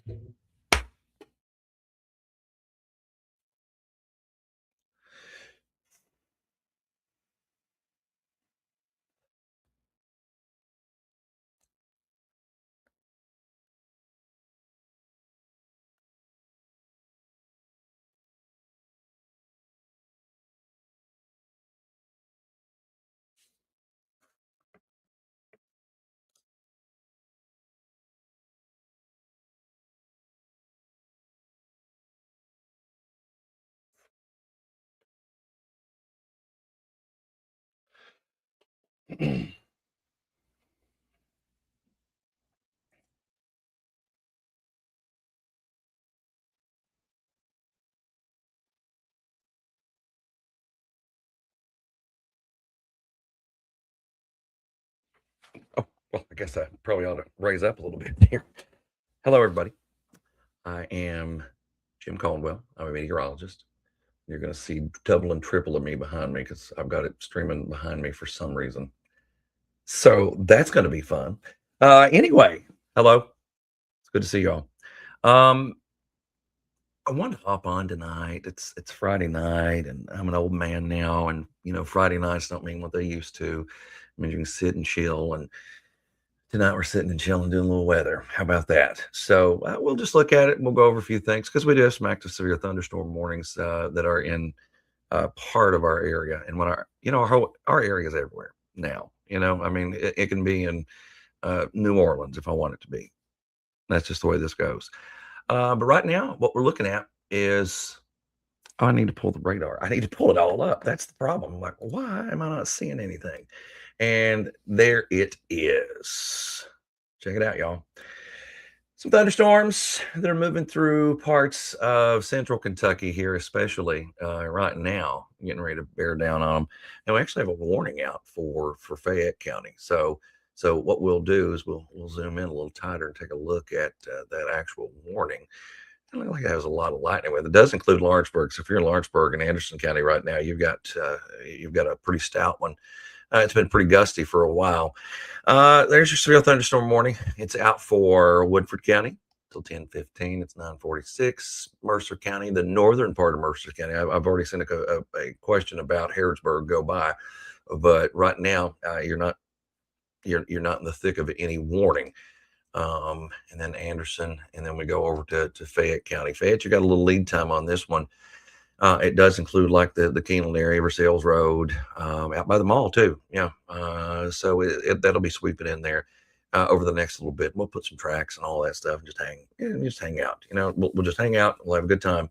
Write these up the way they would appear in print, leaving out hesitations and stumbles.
Oh, well, I guess I probably ought to raise up a little bit here. Hello, everybody. I am Jim Caldwell. I'm a meteorologist. You're going to see double and triple of me behind me because I've got it streaming behind me for some reason. So that's going to be fun. Anyway, hello. It's good to see y'all. Um, I wanted to hop on tonight. It's Friday night, and I'm an old man now, and Friday nights don't mean what they used to. I mean, you can sit and chill, and tonight we're sitting and chilling, doing a little weather. How about that? So we'll just look at it and we'll go over a few things because we do have some active severe thunderstorm warnings that are in part of our area. And when our area is everywhere now. I mean, it can be in New Orleans if I want it to be. That's just the way this goes. But right now, what we're looking at is I need to pull the radar. I need to pull it all up. That's the problem. I'm like, why am I not seeing anything? And there it is. Check it out, y'all. Some thunderstorms that are moving through parts of central Kentucky here, especially right now, getting ready to bear down on them. And we actually have a warning out for Fayette County. So what we'll do is we'll zoom in a little tighter and take a look at that actual warning. It looks like it has a lot of lightning with it. It does include Lawrenceburg. So if you're in Lawrenceburg and Anderson County right now, you've got a pretty stout one. It's been pretty gusty for a while. There's your severe thunderstorm warning. It's out for Woodford County till 10:15. It's 9:46. Mercer County, the northern part of Mercer County. I've already seen a question about Harrodsburg go by, but right now you're not in the thick of any warning. And then Anderson, and then we go over to Fayette County. Fayette, you got a little lead time on this one. It does include like the Keeneland area, Versailles Road, out by the mall too. Yeah. So that'll be sweeping in there over the next little bit. We'll put some tracks and all that stuff and just hang out. We'll just hang out. We'll have a good time.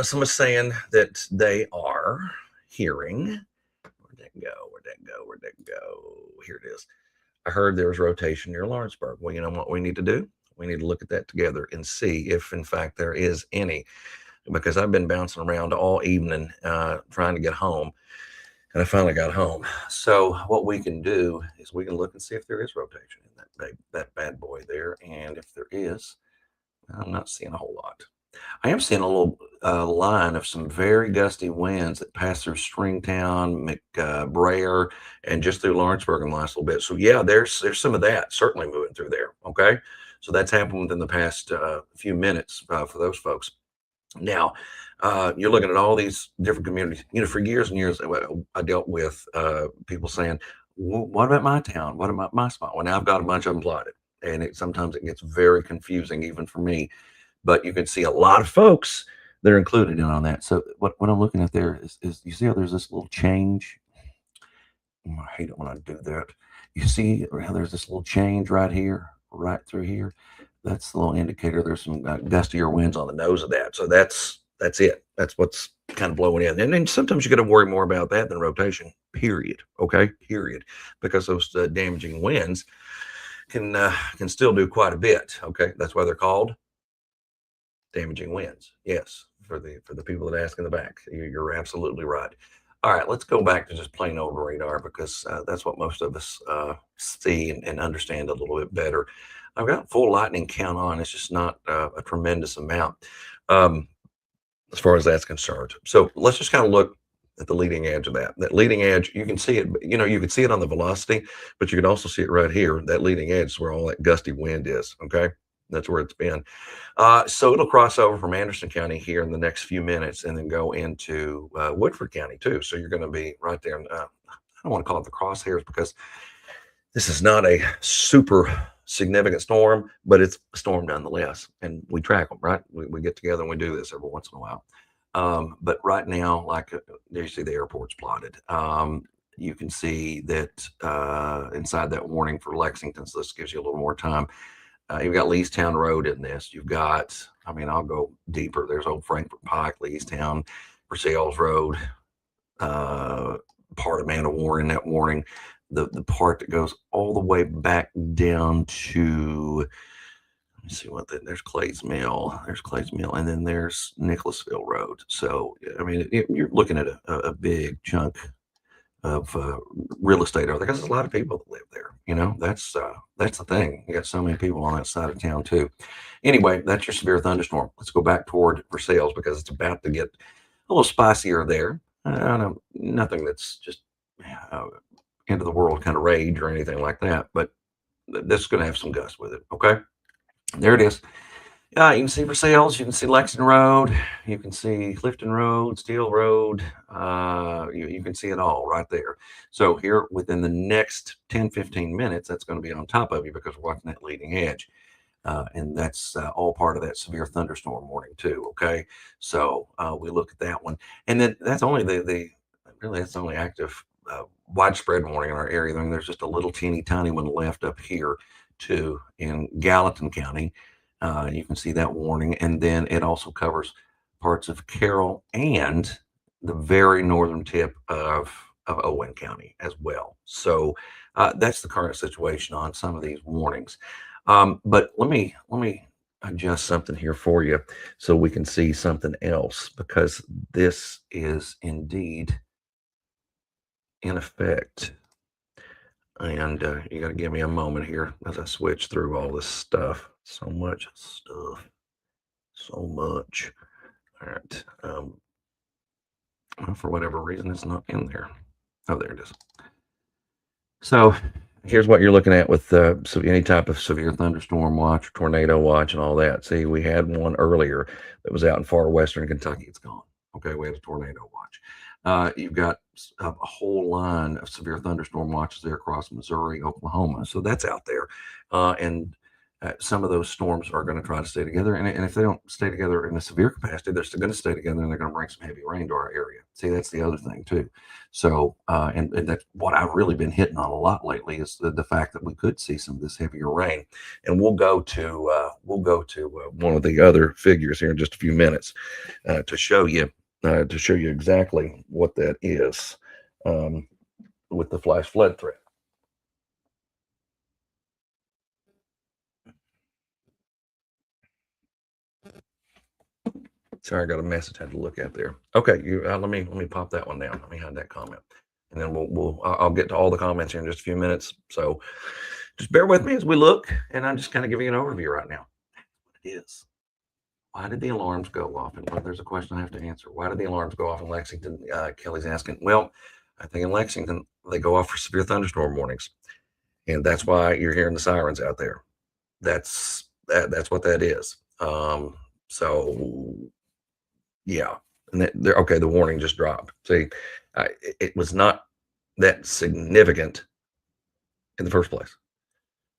Someone's saying that they are hearing. Where'd that go? Here it is. I heard there was rotation near Lawrenceburg. Well, you know what we need to do? We need to look at that together and see if, in fact, there is any. Because I've been bouncing around all evening trying to get home, and I finally got home. So what we can do is we can look and see if there is rotation in that bad boy there, and if there is, I'm not seeing a whole lot. I am seeing a little line of some very gusty winds that pass through Stringtown, McBrayer, and just through Lawrenceburg in the last little bit. So yeah, there's some of that certainly moving through there. Okay, so that's happened within the past few minutes for those folks. Now, you're looking at all these different communities. For years and years, I dealt with people saying, "What about my town? What about my spot?" Well, now I've got a bunch of them plotted, and sometimes it gets very confusing even for me. But you can see a lot of folks that are included in on that. So what I'm looking at there is you see how there's this little change. I hate it when I do that. You see how there's this little change right here, right through here. That's the little indicator. There's some gustier winds on the nose of that. So that's it. That's what's kind of blowing in. And then sometimes you got to worry more about that than rotation. Period. Okay. Period. Because those damaging winds can still do quite a bit. Okay. That's why they're called damaging winds. Yes. For the people that ask in the back, you're absolutely right. All right, let's go back to just plain old radar because that's what most of us see and understand a little bit better. I've got full lightning count on. It's just not a tremendous amount as far as that's concerned. So let's just kind of look at the leading edge of that. That leading edge, you can see it. You can see it on the velocity, but you can also see it right here. That leading edge is where all that gusty wind is. Okay. That's where it's been. So it'll cross over from Anderson County here in the next few minutes and then go into Woodford County too. So you're going to be right there. I don't want to call it the crosshairs because this is not a super significant storm, but it's a storm nonetheless. And we track them, right? We get together and we do this every once in a while. But right now, like there you see the airport's plotted. You can see that inside that warning for Lexington, so this gives you a little more time. You've got Leestown Road in this. You've got, I mean, I'll go deeper. There's Old Frankfort Pike, Leestown, Versailles Road, part of Manowar in that warning. The part that goes all the way back down to, let me see what there's Clay's Mill. There's Clay's Mill, and then there's Nicholasville Road. So, I mean, you're looking at a big chunk of real estate over there because there's a lot of people that live there. You know, that's the thing. You got so many people on that side of town too. Anyway, that's your severe thunderstorm. Let's go back toward Versailles because it's about to get a little spicier there. Nothing that's just end of the world kind of rage or anything like that, but this is going to have some gusts with it. Okay, there it is. You can see Versailles, you can see Lexington Road, you can see Clifton Road, Steel Road. You can see it all right there. So here within the next 10-15 minutes, that's going to be on top of you because we're watching that leading edge. And that's all part of that severe thunderstorm warning too. Okay, so we look at that one, and then that's only that's the only active widespread warning in our area. I mean, there's just a little teeny tiny one left up here too in Gallatin County. You can see that warning, and then it also covers parts of Carroll and the very northern tip of Owen County as well. So that's the current situation on some of these warnings. But let me adjust something here for you so we can see something else because this is indeed in effect. And you got to give me a moment here as I switch through all this stuff. So much stuff. So much. All right. Well, for whatever reason, it's not in there. Oh, there it is. So here's what you're looking at with so any type of severe thunderstorm watch, or tornado watch, and all that. See, we had one earlier that was out in far western Kentucky. It's gone. Okay, we had a tornado watch. You've got a whole line of severe thunderstorm watches there across Missouri, Oklahoma. So that's out there. And some of those storms are going to try to stay together. And if they don't stay together in a severe capacity, they're still going to stay together and they're going to bring some heavy rain to our area. See, that's the other thing too. So, and that's what I've really been hitting on a lot lately is the fact that we could see some of this heavier rain. And we'll go to one of the other figures here in just a few minutes to show you exactly what that is with the flash flood threat. Sorry, I got a message I had to look at there. Okay, let me pop that one down. Let me hide that comment, and then I'll get to all the comments here in just a few minutes. So just bear with me as we look, and I'm just kind of giving you an overview right now. What it is. Why did the alarms go off? And there's a question I have to answer. Why did the alarms go off in Lexington? Kelly's asking. Well, I think in Lexington they go off for severe thunderstorm warnings, and that's why you're hearing the sirens out there. That's what that is. So yeah, and okay. The warning just dropped. See, it was not that significant in the first place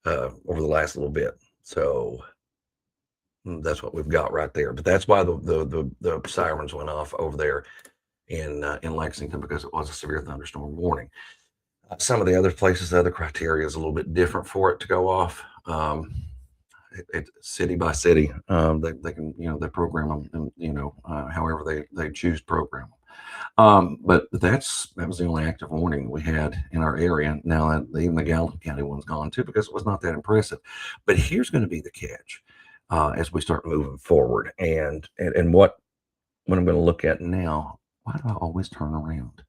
over the last little bit. So that's what we've got right there. But that's why the sirens went off over there in Lexington because it was a severe thunderstorm warning. Some of the other places, the other criteria is a little bit different for it to go off. City by city, they can they program them, however they choose to program them. But that was the only active warning we had in our area. Now even the Gallatin County one's gone too because it was not that impressive. But here's going to be the catch as we start moving forward, and what I'm going to look at now. Why do I always turn around?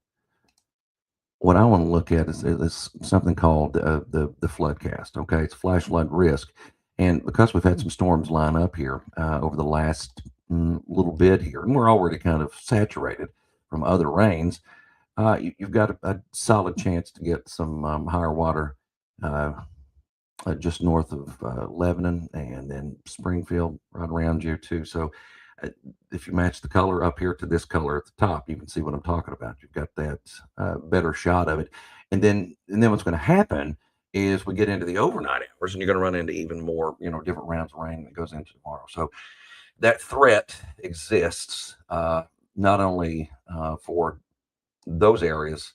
What I want to look at is something called the floodcast. Okay, it's flash flood risk. And because we've had some storms line up here over the last little bit here, and we're already kind of saturated from other rains, you've got a solid chance to get some higher water just north of Lebanon, and then Springfield right around you too. So uh, if you match the color up here to this color at the top, you can see what I'm talking about. You've got that better shot of it. And then what's going to happen is we get into the overnight hours, and you're going to run into even more, different rounds of rain that goes into tomorrow. So that threat exists, not only for those areas,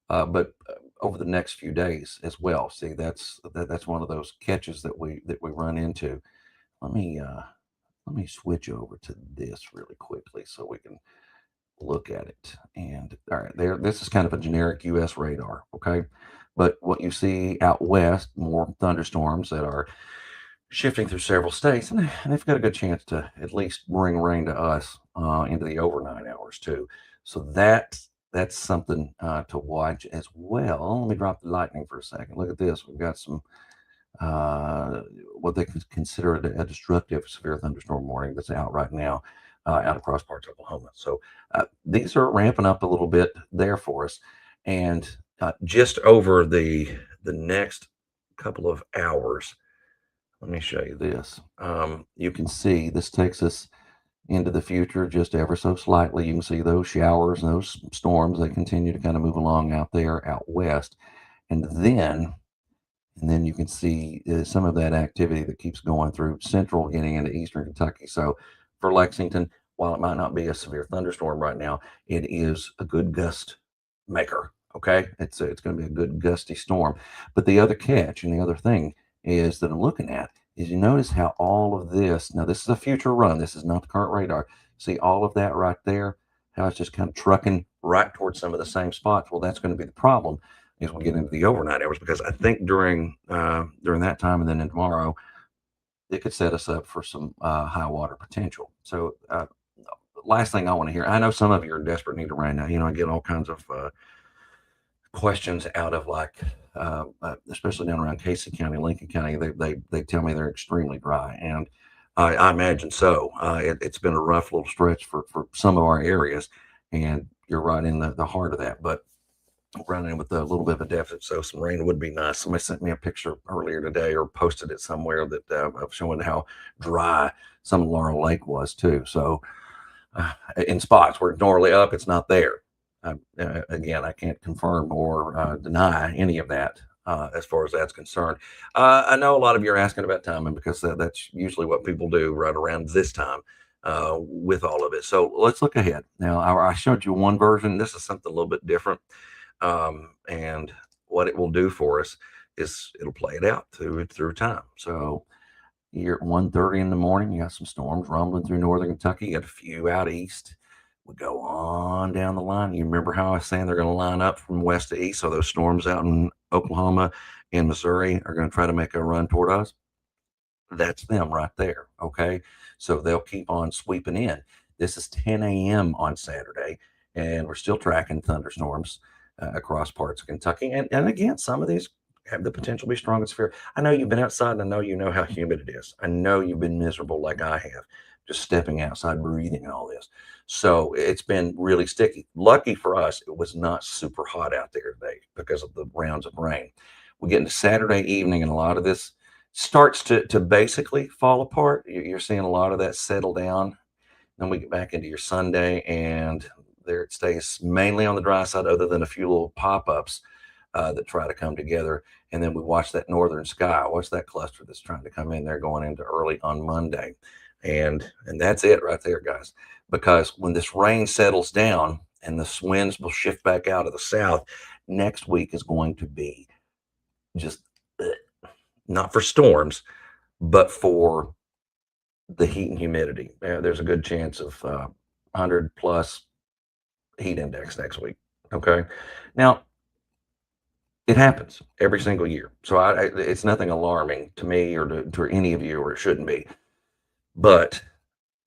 but over the next few days as well. See, that's one of those catches that we run into. Let me let me switch over to this really quickly so we can look at it. And all right, there, this is kind of a generic U.S. radar, okay? But what you see out west, more thunderstorms that are shifting through several states, and they've got a good chance to at least bring rain to us into the overnight hours too. So that's something to watch as well. Let me drop the lightning for a second. Look at this. We've got some what they could consider a destructive severe thunderstorm warning that's out right now out across parts of Oklahoma. So these are ramping up a little bit there for us, and just over the next couple of hours. Let me show you this. You can see this takes us into the future just ever so slightly. You can see those showers and those storms. They continue to kind of move along out there out west. And then you can see some of that activity that keeps going through central, getting into eastern Kentucky. So for Lexington, while it might not be a severe thunderstorm right now, it is a good gust maker. Okay, it's going to be a good gusty storm. But the other catch and the other thing is that I'm looking at is you notice how all of this, now this is a future run. This is not the current radar. See all of that right there, how it's just kind of trucking right towards some of the same spots. Well, that's going to be the problem as we get into the overnight hours, because I think during that time and then in tomorrow, it could set us up for some high water potential. So last thing I want to hear, I know some of you are in desperate need of rain now. I get all kinds of questions out of especially down around Casey County, Lincoln County. They tell me they're extremely dry, and I imagine so. It's been a rough little stretch for some of our areas, and you're right in the heart of that. But running with a little bit of a deficit, so some rain would be nice. Somebody sent me a picture earlier today or posted it somewhere that of showing how dry some of Laurel Lake was too. So in spots where it's normally up, it's not there. Again, I can't confirm or deny any of that as far as that's concerned. I know a lot of you are asking about timing, because that's usually what people do right around this time with all of it. So let's look ahead. Now, I showed you one version. This is something a little bit different. And what it will do for us is it'll play it out through time. So you're at 1:30 in the morning, you got some storms rumbling through northern Kentucky, you got a few out east. We go on down the line. You remember how I was saying they're going to line up from west to east? So those storms out in Oklahoma and Missouri are going to try to make a run toward us. That's them right there. Okay. So they'll keep on sweeping in. This is 10 a.m. on Saturday, and we're still tracking thunderstorms across parts of Kentucky. And again, some of these have the potential to be strong and severe. I know you've been outside, and I know you know how humid it is. I know you've been miserable like I have, just stepping outside, breathing, and all this. So it's been really sticky. Lucky for us, it was not super hot out there today because of the rounds of rain. We get into Saturday evening, and a lot of this starts to basically fall apart. You're seeing a lot of that settle down. Then we get back into your Sunday, and there it stays mainly on the dry side, other than a few little pop-ups that try to come together. And then we watch that northern sky. Watch that cluster that's trying to come in there going into early on Monday. And that's it right there, guys. Because when this rain settles down and the winds will shift back out of the south, next week is going to be just not for storms, but for the heat and humidity. There's a good chance of 100 plus heat index next week. Okay. Now, it happens every single year. So it's nothing alarming to me or to any of you, or it shouldn't be. But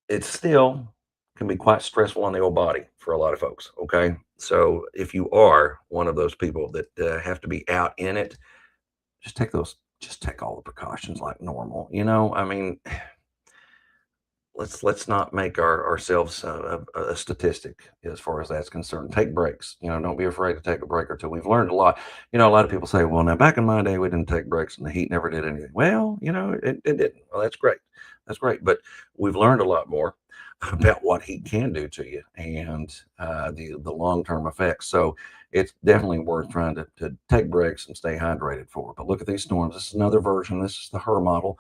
it still can be quite stressful on the old body for a lot of folks. Okay. So if you are one of those people that have to be out in it, just take all the precautions like normal. I mean, let's not make ourselves a statistic as far as that's concerned. Take breaks. Don't be afraid to take a break or two. We've learned a lot. A lot of people say, "Well, now back in my day, we didn't take breaks, and the heat never did anything." Well, it didn't. Well, that's great. That's great. But we've learned a lot more about what heat can do to you and the long term effects. So it's definitely worth trying to take breaks and stay hydrated for. But look at these storms. This is another version. This is the HER model.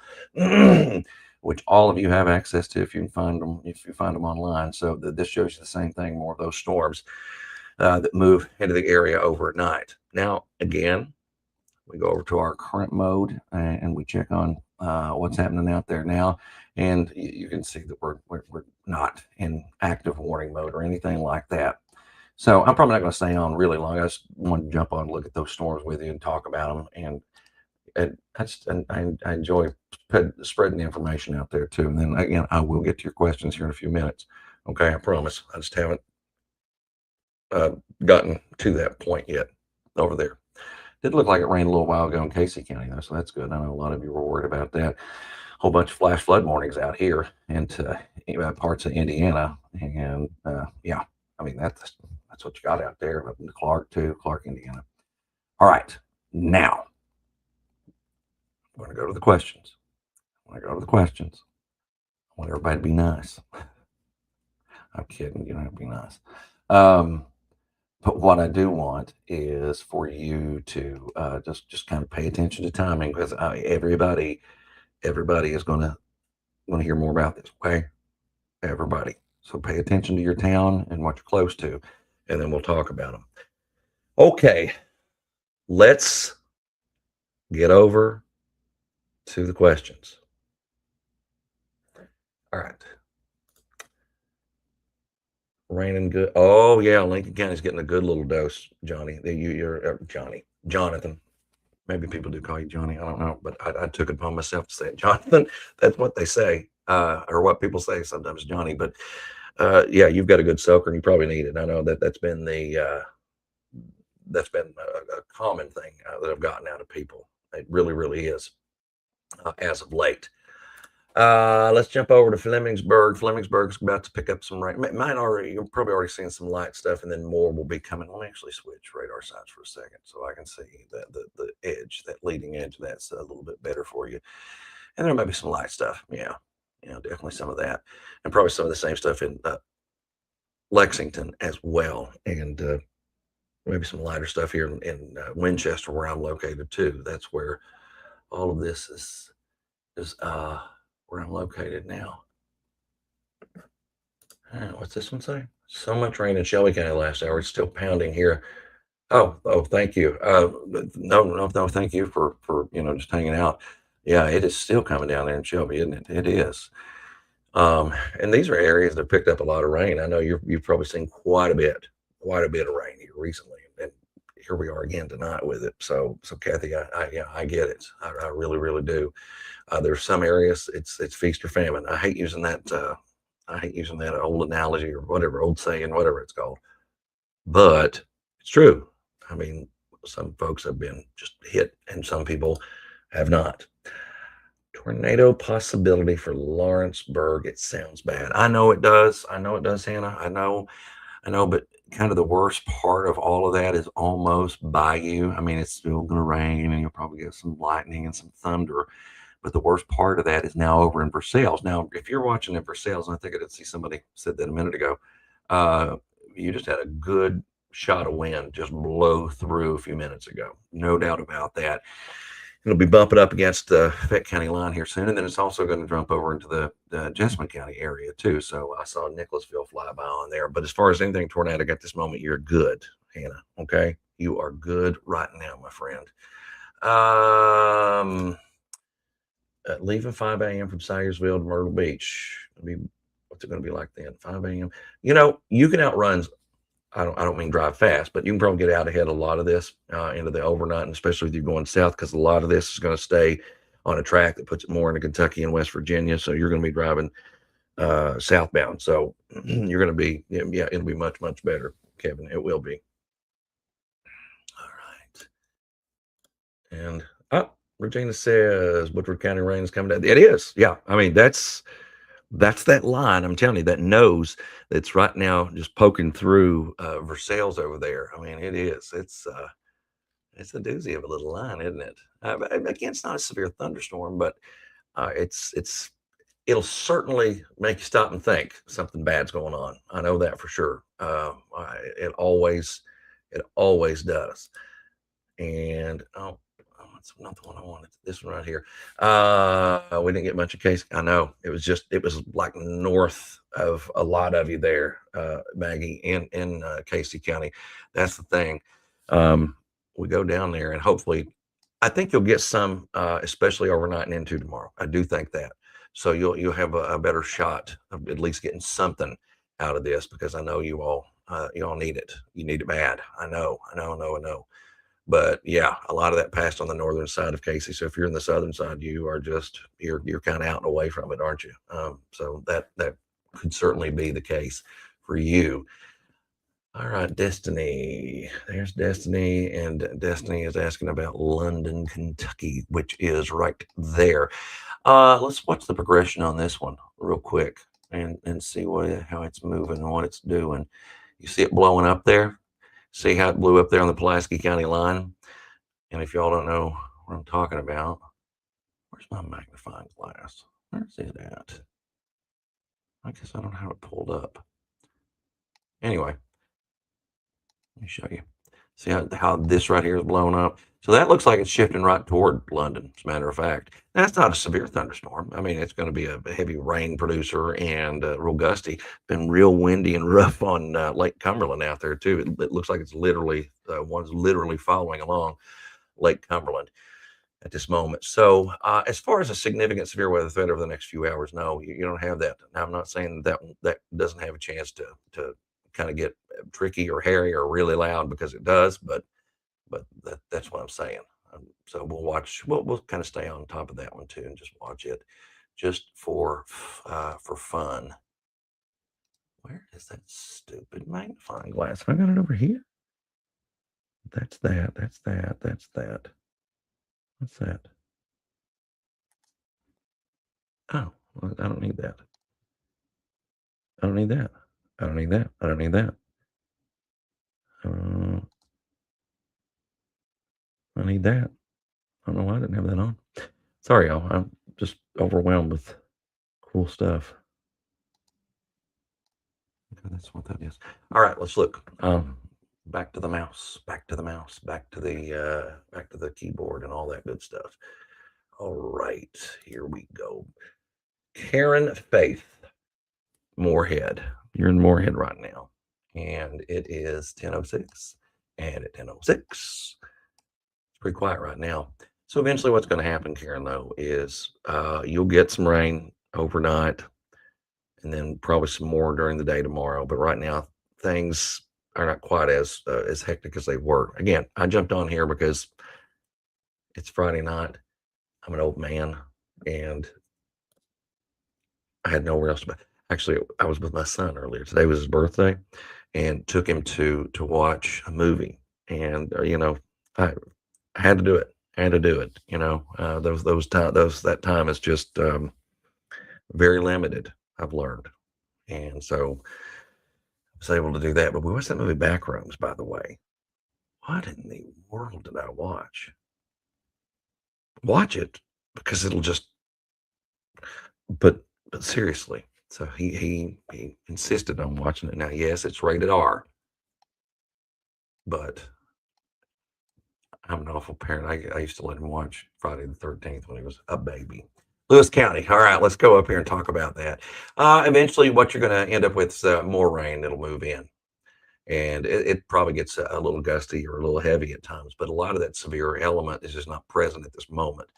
Which all of you have access to if you find them online. So this shows you the same thing, more of those storms that move into the area overnight. Now, again, we go over to our current mode and we check on what's happening out there now. And you can see that we're not in active warning mode or anything like that. So I'm probably not going to stay on really long. I just want to jump on and look at those storms with you and talk about them. And I enjoy spreading the information out there too. And then again, I will get to your questions here in a few minutes. Okay, I promise. I just haven't gotten to that point yet over there. Did look like it rained a little while ago in Casey County though, so that's good. I know a lot of you were worried about that. Whole bunch of flash flood warnings out here into parts of Indiana, and yeah, I mean that's what you got out there up in Clark too, Clark, Indiana. All right, now I'm going to go to the questions. I want everybody to be nice. I'm kidding. You don't have to be nice. But what I do want is for you to just kind of pay attention to timing, because everybody is going to hear more about this. Okay, everybody. So pay attention to your town and what you're close to, and then we'll talk about them. Okay, let's get over to the questions. All right. Raining good. Oh yeah, Lincoln County's getting a good little dose, Johnny. You're Jonathan. Maybe people do call you Johnny. I don't know, but I took it upon myself to say it, Jonathan. That's what they say, or what people say sometimes, Johnny. But yeah, you've got a good soaker, and you probably need it. I know that's been a common thing that I've gotten out of people. It really, really is, as of late. Let's jump over to Flemingsburg. Flemingsburg's about to pick up some rain. You're probably already seeing some light stuff, and then more will be coming. Let me actually switch radar sites for a second so I can see the edge, that leading edge. That's a little bit better for you. And there might be some light stuff. Yeah, definitely some of that, and probably some of the same stuff in Lexington as well, and maybe some lighter stuff here in Winchester, where I'm located too. That's where all of this is where I'm located now. What's this one say? So much rain in Shelby County last hour. It's still pounding here. Oh, thank you. No, thank you for just hanging out. Yeah, it is still coming down there in Shelby, isn't it? It is. And these are areas that picked up a lot of rain. I know you've probably seen quite a bit of rain here recently, and here we are again tonight with it. So Kathy, I get it. I really, really do. There's some areas it's feast or famine. I hate using that old analogy or whatever, old saying, whatever it's called, but it's true. I mean, some folks have been just hit, and some people have not. Tornado possibility for Lawrenceburg. It sounds bad. I know it does. Hannah. I know, but kind of the worst part of all of that is almost by you. I mean, it's still going to rain, and you'll probably get some lightning and some thunder. But the worst part of that is now over in Versailles. Now, if you're watching in Versailles, and I think I did see somebody said that a minute ago, you just had a good shot of wind just blow through a few minutes ago. No doubt about that. It'll be bumping up against the Fayette County line here soon, and then it's also going to jump over into the Jessamine County area too. So I saw Nicholasville fly by on there. But as far as anything tornadic at this moment, you're good, Hannah. Okay, you are good right now, my friend. Leaving 5 a.m. from Sayersville to Myrtle Beach. What's it going to be like then? 5 a.m. You can outrun. I don't mean drive fast, but you can probably get out ahead a lot of this into the overnight, and especially if you're going south, because a lot of this is going to stay on a track that puts it more into Kentucky and West Virginia. So you're going to be driving southbound. So you're going to be, yeah, it'll be much, much better, Kevin. It will be. All right. And Regina says Woodford County rain is coming down. It is. Yeah. I mean, that's That's that line, I'm telling you, that nose that's right now just poking through, Versailles over there. I mean, it is. It's a doozy of a little line, isn't it? But again, it's not a severe thunderstorm, but, it'll certainly make you stop and think something bad's going on. I know that for sure. It always does. And that's another one I wanted. This one right here. We didn't get much of Casey. I know it was like north of a lot of you there, Maggie, in Casey County. That's the thing. We go down there and hopefully, I think you'll get some, especially overnight and into tomorrow. I do think that. So you'll have a better shot of at least getting something out of this because I know you all need it. You need it bad. I know. But yeah, a lot of that passed on the northern side of Casey. So if you're in the southern side, you're kind of out and away from it, aren't you? So that could certainly be the case for you. All right, Destiny. There's Destiny, and Destiny is asking about London, Kentucky, which is right there. Let's watch the progression on this one real quick and see how it's moving and what it's doing. You see it blowing up there? See how it blew up there on the Pulaski County line? And if y'all don't know what I'm talking about, where's my magnifying glass? Where's it at? I guess I don't have it pulled up. Anyway, let me show you. See how this right here is blown up? So that looks like it's shifting right toward London, as a matter of fact. That's not a severe thunderstorm. I mean, it's going to be a heavy rain producer and real gusty. Been real windy and rough on Lake Cumberland out there, too. It looks like it's literally, one's literally following along Lake Cumberland at this moment. So as far as a significant severe weather threat over the next few hours, no, you don't have that. Now, I'm not saying that doesn't have a chance to kind of get tricky or hairy or really loud because it does, but that's what I'm saying. So we'll kind of stay on top of that one too and just watch it just for fun. Where is that stupid magnifying glass? I got it over here. That's that. What's that? Oh, well, I don't need that. I don't need that. I don't need that. I don't need that. I need that. I don't know why I didn't have that on. Sorry, y'all. I'm just overwhelmed with cool stuff. Okay, that's what that is. All right, let's look. Back to the mouse. Back to the keyboard and all that good stuff. All right, here we go. Karen Faith, Moorhead. You're in Moorhead right now, and it is 10:06. And at 10:06, it's pretty quiet right now. So eventually, what's going to happen, Karen, though, is you'll get some rain overnight, and then probably some more during the day tomorrow. But right now, things are not quite as hectic as they were. Again, I jumped on here because it's Friday night. I'm an old man, and I had nowhere else to be. Actually, I was with my son earlier. Today was his birthday, and took him to watch a movie. And I had to do it. That time is just very limited. I've learned, and so I was able to do that. But we watched that movie Backrooms, by the way. What in the world did I watch? Watch it because it'll just. But seriously, so he insisted on watching it. Now, yes, it's rated R, but I'm an awful parent. I used to let him watch Friday the 13th when he was a baby. Lewis County. All right, let's go up here and talk about that. Eventually, what you're going to end up with is more rain that'll move in. And it probably gets a little gusty or a little heavy at times, but a lot of that severe element is just not present at this moment.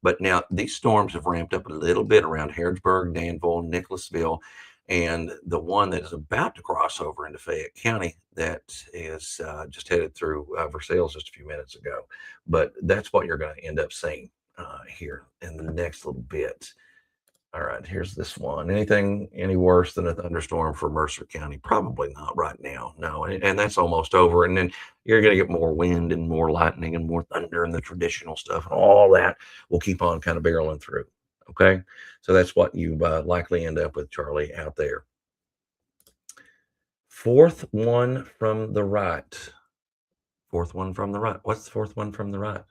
But now these storms have ramped up a little bit around Harrodsburg, Danville, Nicholasville, and the one that is about to cross over into Fayette County that is just headed through Versailles just a few minutes ago. But that's what you're going to end up seeing here in the next little bit. All right, here's this one. Anything any worse than a thunderstorm for Mercer County? Probably not right now. No, and that's almost over. And then you're going to get more wind and more lightning and more thunder and the traditional stuff and all that will keep on kind of barreling through. Okay. So that's what you likely end up with, Charlie, out there. Fourth one from the right. Fourth one from the right. What's the fourth one from the right?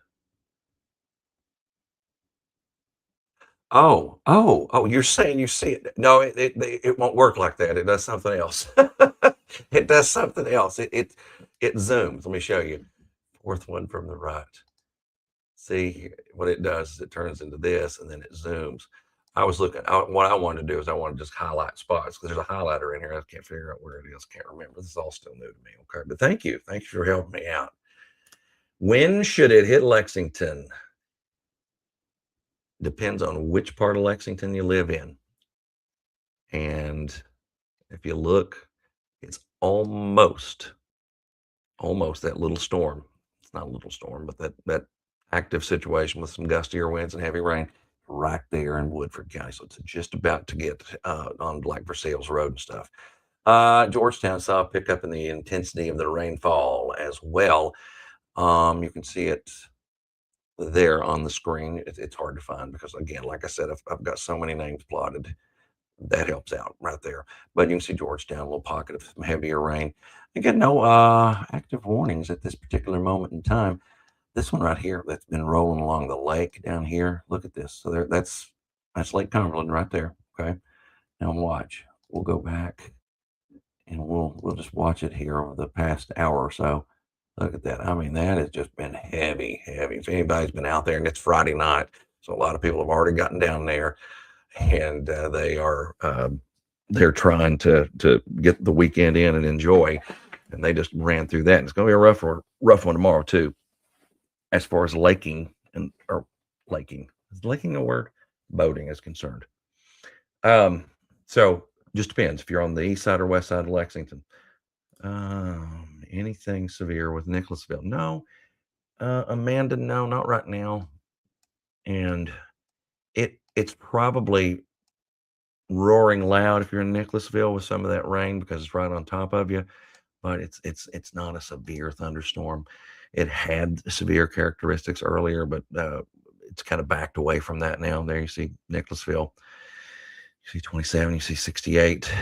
Oh, you're saying you see it. No, it won't work like that. It does something else. It does something else. It zooms. Let me show you. Fourth one from the right. See what it does is it turns into this and then it zooms. I was looking, what I wanted to do is I want to just highlight spots because there's a highlighter in here. I can't figure out where it is. Can't remember. This is all still new to me. Okay. But thank you. Thank you for helping me out. When should it hit Lexington? Depends on which part of Lexington you live in. And if you look, it's almost that little storm. It's not a little storm, but that active situation with some gustier winds and heavy rain right there in Woodford County. So it's just about to get on like Versailles Road and stuff. Georgetown saw a pickup in the intensity of the rainfall as well. You can see it there on the screen. It's hard to find because, again, like I said, I've got so many names plotted. That helps out right there. But you can see Georgetown, a little pocket of some heavier rain. Again, no active warnings at this particular moment in time. This one right here that's been rolling along the lake down here. Look at this. So there, that's Lake Cumberland right there. Okay. Now watch. We'll go back and we'll just watch it here over the past hour or so. Look at that. I mean, that has just been heavy, heavy. If anybody's been out there, and it's Friday night, so a lot of people have already gotten down there, and they're trying to get the weekend in and enjoy, and they just ran through that. And it's going to be a rough one tomorrow too, as far as laking or laking. Is laking a word? Boating is concerned. So just depends if you're on the east side or west side of Lexington. Anything severe with Nicholasville? No. Amanda, no, not right now. And it's probably roaring loud if you're in Nicholasville with some of that rain because it's right on top of you. But it's not a severe thunderstorm. It had severe characteristics earlier, but it's kind of backed away from that now. There you see Nicholasville. You see 27. You see 68.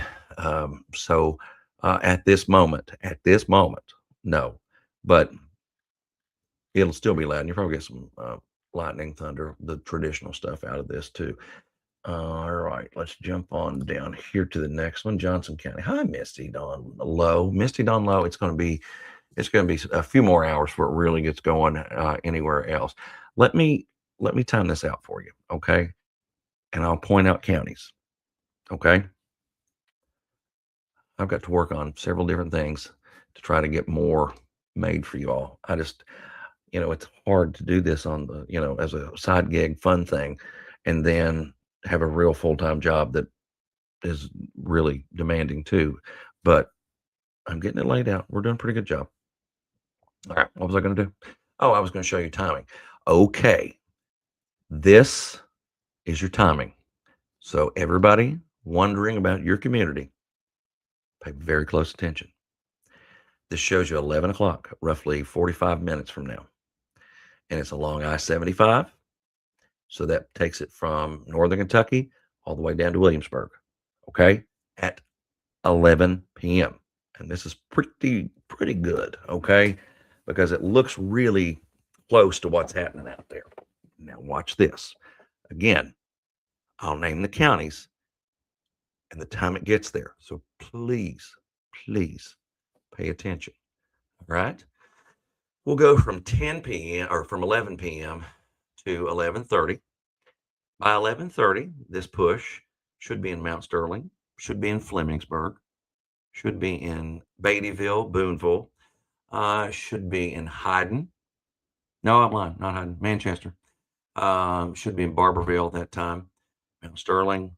So at this moment, no. But it'll still be loud. And you'll probably get some lightning, thunder, the traditional stuff out of this too. All right, let's jump on down here to the next one, Johnson County. Hi, Misty Dawn Low. Misty Dawn Low. It's going to be a few more hours before it really gets going anywhere else. Let me time this out for you, okay? And I'll point out counties, okay? I've got to work on several different things to try to get more made for you all. I just, it's hard to do this on the, as a side gig, fun thing, and then have a real full-time job that is really demanding too. But I'm getting it laid out. We're doing a pretty good job. All right. What was I going to do? Oh, I was going to show you timing. Okay. This is your timing. So everybody wondering about your community, pay very close attention. This shows you 11 o'clock, roughly 45 minutes from now. And it's along I-75. So that takes it from Northern Kentucky all the way down to Williamsburg. Okay. At 11 p.m. And this is pretty good. Okay. Because it looks really close to what's happening out there. Now watch this. Again, I'll name the counties and the time it gets there. So please pay attention. All right. We'll go from 10 p.m. or from 11 p.m. to 11:30. By 11:30, this push should be in Mount Sterling, should be in Flemingsburg, should be in Beattyville, Boonville, should be in Hyden. No, I'm lying, not Hyden, Manchester. Should be in Barberville at that time. Mount Sterling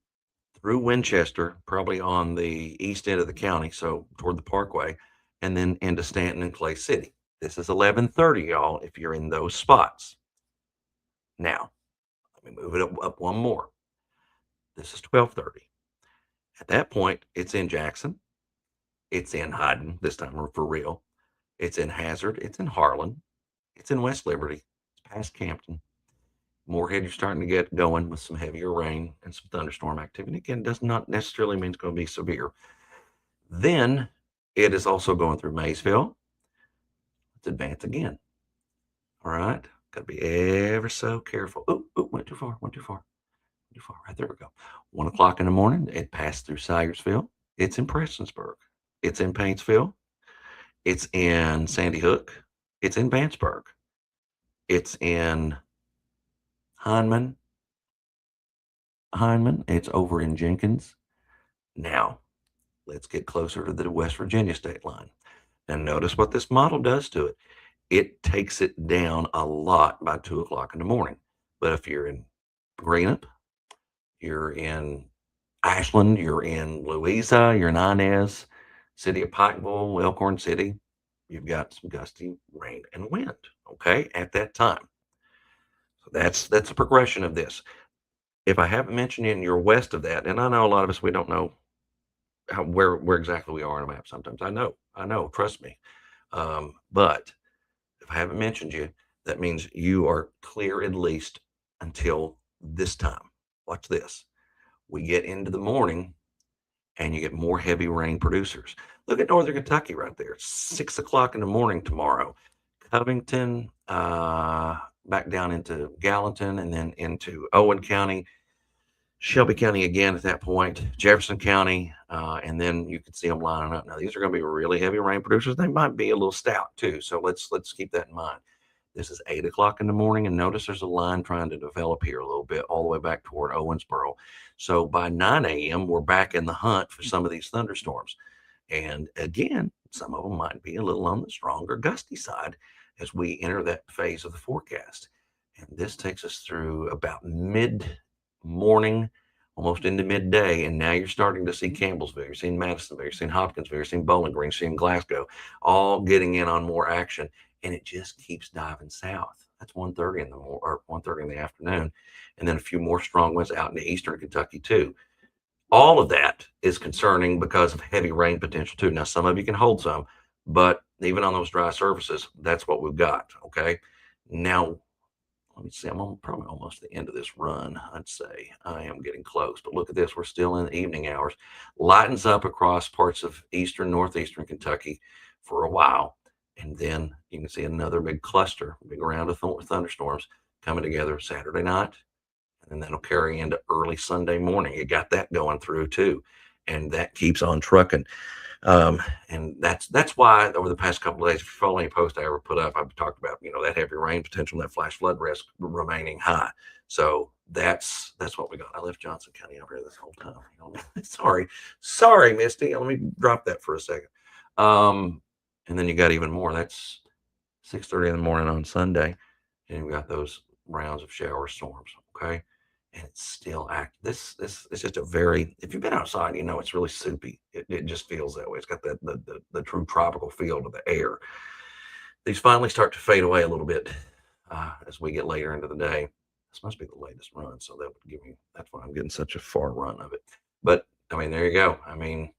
through Winchester, probably on the east end of the county, so toward the Parkway, and then into Stanton and Clay City. This is 11:30, y'all, if you're in those spots. Now, let me move it up one more. This is 12:30. At that point, it's in Jackson. It's in Hyden, this time for real. It's in Hazard. It's in Harlan. It's in West Liberty. It's past Campton. Morehead, you're starting to get going with some heavier rain and some thunderstorm activity. Again, does not necessarily mean it's going to be severe. Then it is also going through Maysville. Let's advance again. All right. Got to be ever so careful. Oh, went too far. Went too far. Too far. Right there we go. 1 o'clock in the morning, it passed through Syersville. It's in Prestonsburg. It's in Paintsville. It's in Sandy Hook. It's in Vanceburg. It's in Hindman. It's over in Jenkins. Now, let's get closer to the West Virginia state line. And notice what this model does to it. It takes it down a lot by 2 o'clock in the morning. But if you're in Greenup, you're in Ashland, you're in Louisa, you're in Inez, city of Pikeville, Elkhorn City, you've got some gusty rain and wind, okay, at that time. So that's a progression of this. If I haven't mentioned it and you're west of that, and I know a lot of us, we don't know where exactly we are on a map sometimes. I know, trust me. But if I haven't mentioned you, that means you are clear at least until this time. Watch this. We get into the morning and you get more heavy rain producers. Look at Northern Kentucky right there. 6 o'clock in the morning tomorrow. Covington, back down into Gallatin and then into Owen County, Shelby County again at that point, Jefferson County, and then you can see them lining up. Now, these are going to be really heavy rain producers. They might be a little stout too, so let's keep that in mind. This is 8 o'clock in the morning, and notice there's a line trying to develop here a little bit all the way back toward Owensboro. So by 9 a.m., we're back in the hunt for some of these thunderstorms. And again, some of them might be a little on the stronger gusty side as we enter that phase of the forecast. And this takes us through about mid-morning, almost into midday, and now you're starting to see Campbellsville, you're seeing Madisonville, you're seeing Hopkinsville, you're seeing Bowling Green, you're seeing Glasgow, all getting in on more action. And it just keeps diving south. That's 1:30 in the morning or 1:30 in the afternoon, and then a few more strong winds out into eastern Kentucky too. All of that is concerning because of heavy rain potential too. Now, some of you can hold some, but even on those dry surfaces, that's what we've got. Okay. Now, let me see. I'm probably almost the end of this run. I'd say I am getting close, but look at this. We're still in the evening hours. Lightens up across parts of eastern, northeastern Kentucky for a while. And then you can see another big cluster, big round of thunderstorms coming together Saturday night. And then that'll carry into early Sunday morning. You got that going through too. And that keeps on trucking. And that's why over the past couple of days, if you follow any post I ever put up, I've talked about, that heavy rain potential, that flash flood risk remaining high. So that's what we got. I left Johnson County over here this whole time. Sorry, Misty. Let me drop that for a second. And then you got even more. That's 6:30 in the morning on Sunday, and we got those rounds of shower storms. Okay, and it's still active. This is just a very. If you've been outside, it's really soupy. It just feels that way. It's got the true tropical feel to the air. These finally start to fade away a little bit as we get later into the day. This must be the latest run, so that would give me. That's why I'm getting such a far run of it. But I mean, there you go. I mean.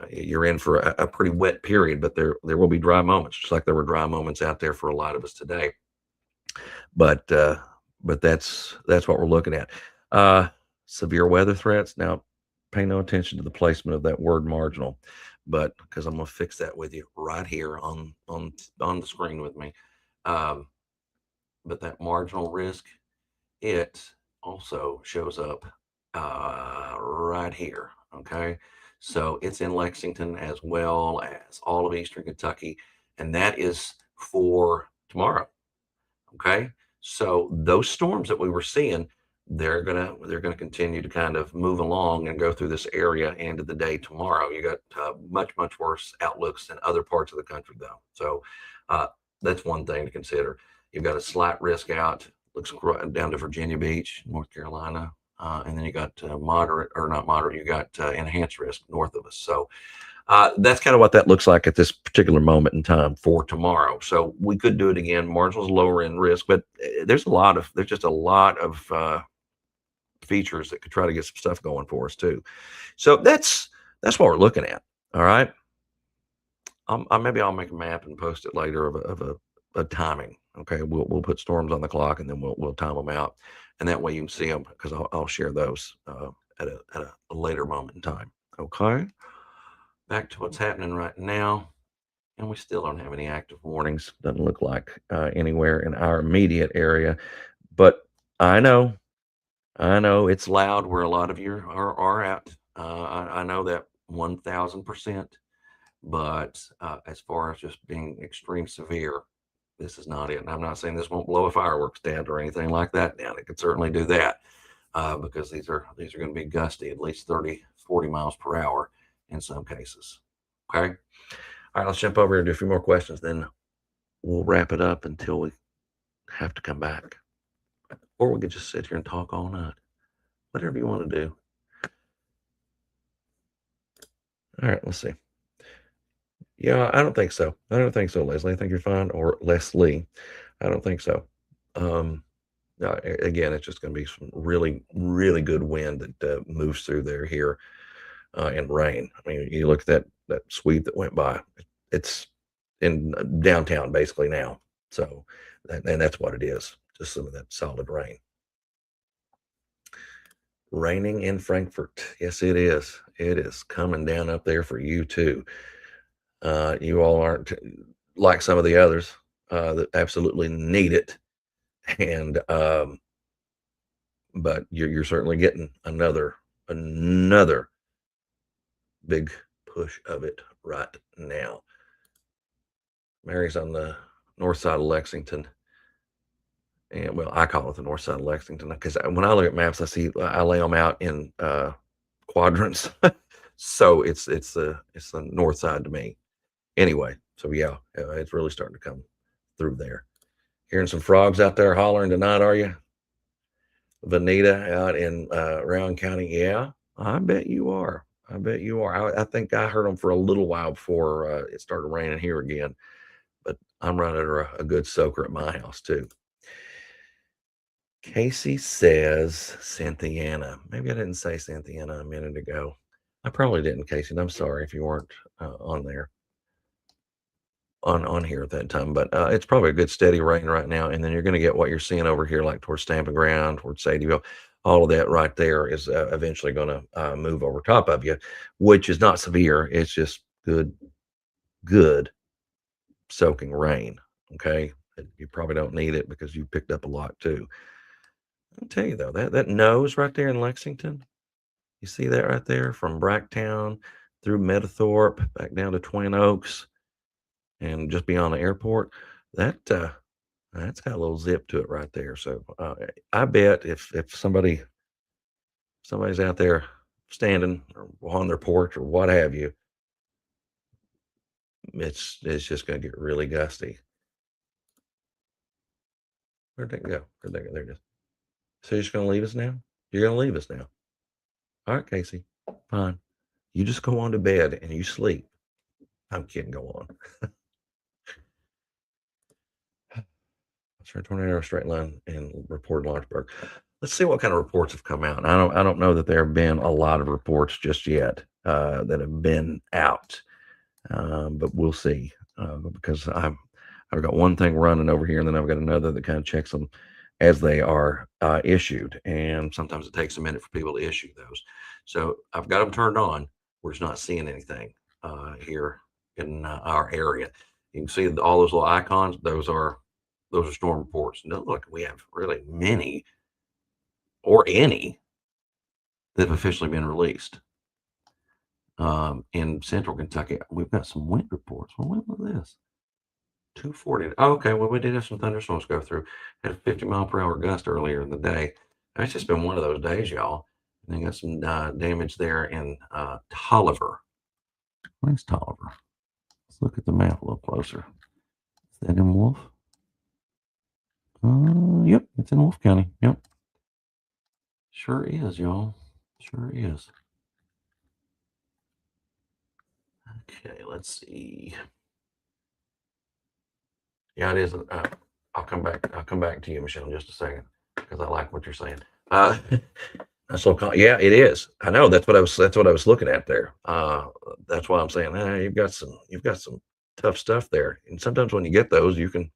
You're in for a pretty wet period, but there will be dry moments, just like there were dry moments out there for a lot of us today. But that's what we're looking at. Severe weather threats. Now, pay no attention to the placement of that word marginal, but because I'm going to fix that with you right here on the screen with me. But that marginal risk, it also shows up right here. Okay. So it's in Lexington as well as all of Eastern Kentucky. And that is for tomorrow. Okay. So those storms that we were seeing, they're gonna continue to kind of move along and go through this area into the day tomorrow. You got much worse outlooks in other parts of the country though. So that's one thing to consider. You've got a slight risk out, looks down to Virginia Beach, North Carolina. And then you got moderate or not moderate, you got enhanced risk north of us. So that's kind of what that looks like at this particular moment in time for tomorrow. So we could do it again. Marginals lower in risk, but there's just a lot of features that could try to get some stuff going for us too. So that's what we're looking at. All right. Maybe I'll make a map and post it later of a a timing. Okay, we'll put storms on the clock, and then we'll time them out, and that way you can see them, because I'll share those at a later moment in time. Okay, back to what's happening right now, and we still don't have any active warnings. Doesn't look like anywhere in our immediate area, but I know it's loud where a lot of you are at. I know that 1,000%. But as far as just being extreme severe, this is not it. And I'm not saying this won't blow a fireworks stand or anything like that down. It could certainly do that because these are going to be gusty, at least 30, 40 miles per hour in some cases. Okay. All right, let's jump over and do a few more questions. Then we'll wrap it up until we have to come back. Or we could just sit here and talk all night. Whatever you want to do. All right, let's see. Yeah, I don't think so. I don't think so, Leslie. I think you're fine. Or Leslie. I don't think so. Again, it's just going to be some really, really good wind that moves through there here and rain. I mean, you look at that sweep that went by. It's in downtown basically now. So, and that's what it is. Just some of that solid rain. Raining in Frankfort. Yes, it is. It is coming down up there for you too. You all aren't like some of the others that absolutely need it, and but you're certainly getting another big push of it right now. Mary's on the north side of Lexington, and well, I call it the north side of Lexington because when I look at maps, I lay them out in quadrants, so it's the north side to me. Anyway, so yeah, it's really starting to come through there. Hearing some frogs out there hollering tonight, are you? Vanita out in Rowan County. Yeah, I bet you are. I bet you are. I think I heard them for a little while before it started raining here again, but I'm running a good soaker at my house too. Casey says Cynthiana. Maybe I didn't say Cynthiana a minute ago. I probably didn't, Casey. I'm sorry if you weren't on there. On here at that time, but it's probably a good steady rain right now, and then you're going to get what you're seeing over here, like towards Stamping Ground, towards Sadieville. All of that right there is eventually going to move over top of you, which is not severe. It's just good soaking rain. Okay, you probably don't need it because you picked up a lot too. I'll tell you though, that nose right there in Lexington, you see that right there from Bracktown through Meadowthorpe back down to Twin Oaks. And just beyond the airport, that's got a little zip to it right there. So I bet if somebody's out there standing or on their porch or what have you, it's just going to get really gusty. Where'd that go? There it is. So you're just going to leave us now? You're going to leave us now? All right, Casey, fine. You just go on to bed and you sleep. I'm kidding. Go on. Turn tornado straight line and report Lawrenceburg. Let's see what kind of reports have come out. I don't know that there have been a lot of reports just yet that have been out, but we'll see because I've got one thing running over here, and then I've got another that kind of checks them as they are issued, and sometimes it takes a minute for people to issue those. So I've got them turned on. We're just not seeing anything here in our area. You can see all those little icons. Those are storm reports. No, look, we have really many or any that have officially been released. In central Kentucky, we've got some wind reports. Well, when was this? 240. Oh, okay, well, we did have some thunderstorms go through. Had a 50-mile-per-hour gust earlier in the day. It's just been one of those days, y'all. And they got some damage there in Tolliver. Where's Tolliver? Let's look at the map a little closer. Is that in Wolf? Yep, it's in Wolf County. Yep. Sure is, y'all. Sure is. Okay, let's see. Yeah, it is. I'll come back to you, Michelle, in just a second because I like what you're saying. So yeah, it is. I know that's what I was looking at there. That's why I'm saying you've got some tough stuff there. And sometimes when you get those, you can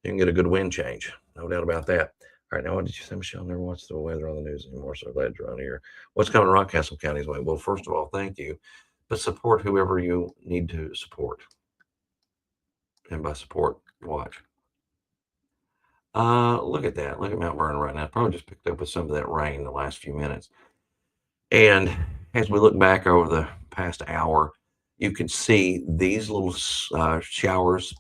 You can get a good wind change. No doubt about that. All right, now what did you say, Michelle? Never watch the weather on the news anymore, so glad you're on here. What's coming Rockcastle County's way? Well, first of all, thank you, but support whoever you need to support. And by support, watch. Look at that. Look at Mount Vernon right now. Probably just picked up with some of that rain the last few minutes. And as we look back over the past hour, you can see these little showers.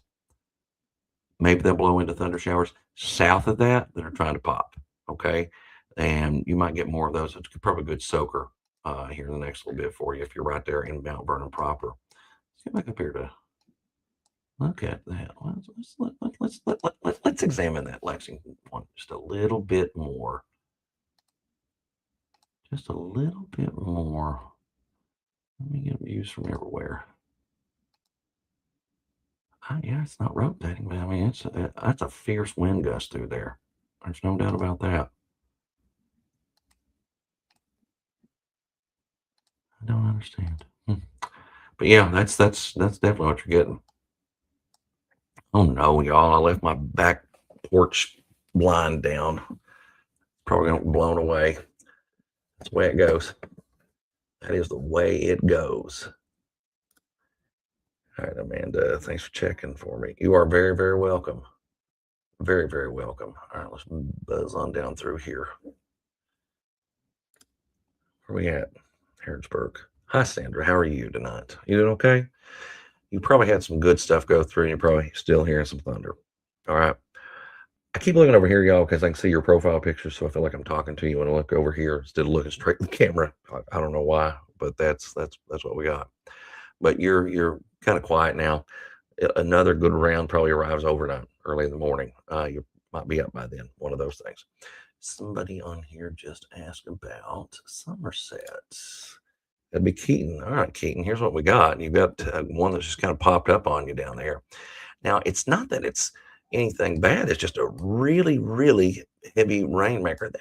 Maybe they'll blow into thunder showers south of that are trying to pop. Okay. And you might get more of those. It's probably a good soaker here in the next little bit for you if you're right there in Mount Vernon proper. Let's get back up here to look at that. Let's examine that Lexington one just a little bit more. Just a little bit more. Let me get views from everywhere. Yeah, it's not rotating, but I mean, that's a fierce wind gust through there. There's no doubt about that. I don't understand. But yeah, that's definitely what you're getting. Oh no, y'all! I left my back porch blind down. Probably gonna get blown away. That's the way it goes. That is the way it goes. All right, Amanda, thanks for checking for me. You are very, very welcome. Very, very welcome. All right, let's buzz on down through here. Where we at? Harrodsburg. Hi, Sandra. How are you tonight? You doing okay? You probably had some good stuff go through, and you're probably still hearing some thunder. All right. I keep looking over here, y'all, because I can see your profile picture, so I feel like I'm talking to you when I look over here instead of looking straight at the camera. I don't know why, but that's what we got. But you're kind of quiet now. Another good round probably arrives overnight, early in the morning. You might be up by then. One of those things. Somebody on here just asked about Somerset. That'd be Keaton. All right, Keaton. Here's what we got. You've got one that's just kind of popped up on you down there. Now, it's not that it's anything bad. It's just a really, really heavy rainmaker.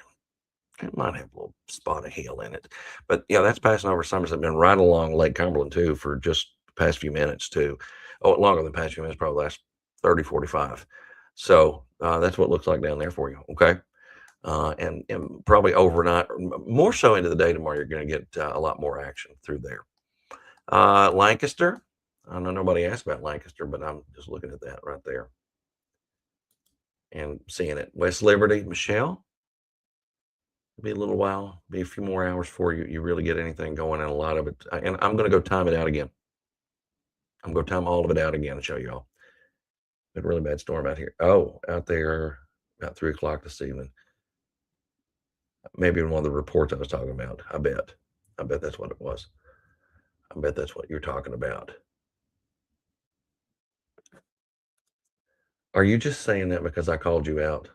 It might have a little spot of hail in it. But yeah, that's passing over Somerset. Been right along Lake Cumberland too for just the past few minutes too. Oh, longer than the past few minutes, probably last 30, 45. So that's what it looks like down there for you. Okay. And probably overnight, more so into the day tomorrow, you're going to get a lot more action through there. Lancaster. I know nobody asked about Lancaster, but I'm just looking at that right there and seeing it. West Liberty, Michelle. It'll be a little while, be a few more hours before you really get anything going, and a lot of it. And I'm going to go time it out again. I'm going to time all of it out again and show y'all. Been a really bad storm out here. Oh, out there about 3 o'clock this evening. Maybe in one of the reports I was talking about. I bet that's what it was. I bet that's what you're talking about. Are you just saying that because I called you out?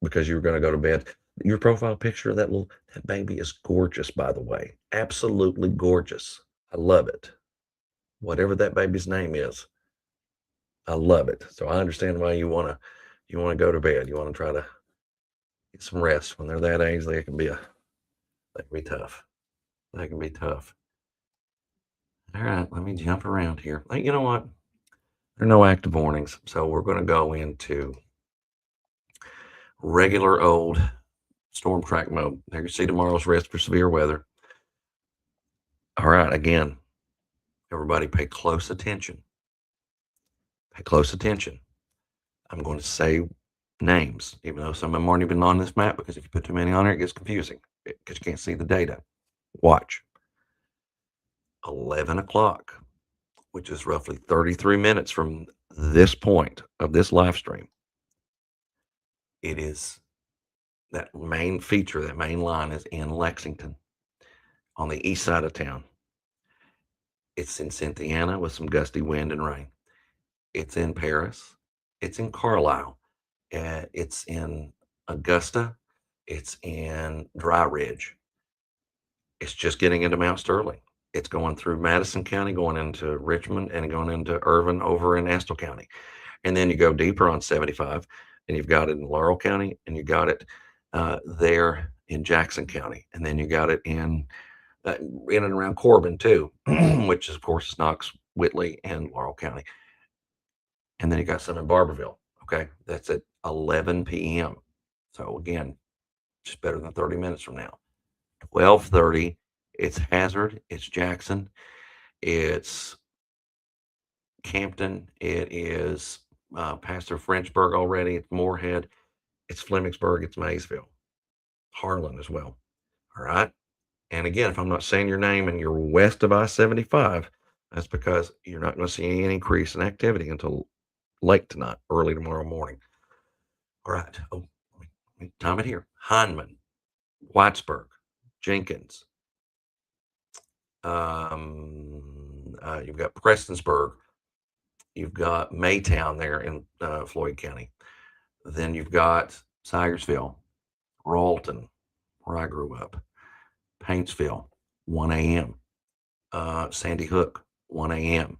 Because you were going to go to bed? Your profile picture of that baby is gorgeous, by the way. Absolutely gorgeous. I love it. Whatever that baby's name is, I love it. So I understand why you want to go to bed. You want to try to get some rest. When they're that age, they can be tough. That can be tough. All right, let me jump around here. You know what? There are no active warnings, so we're going to go into regular old storm track mode. There you see tomorrow's risk for severe weather. All right, again, everybody pay close attention. Pay close attention. I'm going to say names, even though some of them aren't even on this map, because if you put too many on there, it gets confusing because you can't see the data. Watch. 11 o'clock, which is roughly 33 minutes from this point of this live stream. It is that main feature, that main line is in Lexington on the east side of town. It's in Cynthiana with some gusty wind and rain. It's in Paris. It's in Carlisle. It's in Augusta. It's in Dry Ridge. It's just getting into Mount Sterling. It's going through Madison County, going into Richmond, and going into Irvin over in Estill County. And then you go deeper on 75, and you've got it in Laurel County, and you got it there in Jackson County. And then you got it in and around Corbin too, which is, of course, is Knox, Whitley, and Laurel County. And then you got some in Barberville. Okay, that's at 11 p.m. So again, just better than 30 minutes from now. 12:30, it's Hazard, it's Jackson, it's Campton, it is past their Frenchburg already, it's Moorhead, it's Flemingsburg, it's Maysville, Harlan as well. All right. And again, if I'm not saying your name and you're west of I-75, that's because you're not going to see any increase in activity until late tonight, early tomorrow morning. All right. Oh, let me time it here. Hindman, Whitesburg, Jenkins. You've got Prestonsburg. You've got Maytown there in Floyd County. Then you've got Syersville, Ralton, where I grew up, Paintsville, 1 a.m. Sandy Hook, 1 a.m.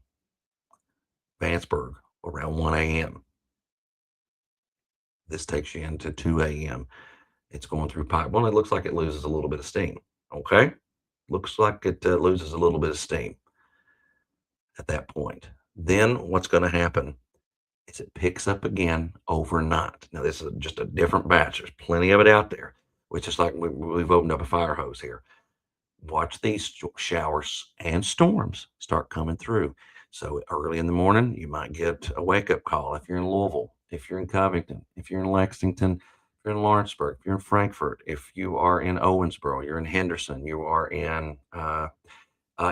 Vanceburg, around 1 a.m. This takes you into 2 a.m. It's going through pipe. Well, it looks like it loses a little bit of steam. Okay. Looks like it loses a little bit of steam at that point. Then what's going to happen is it picks up again overnight. Now, this is just a different batch. There's plenty of it out there, which is like we've opened up a fire hose here. Watch these showers and storms start coming through. So early in the morning, you might get a wake-up call if you're in Louisville, if you're in Covington, if you're in Lexington, if you're in Lawrenceburg, if you're in Frankfort, if you are in Owensboro, you're in Henderson, you are in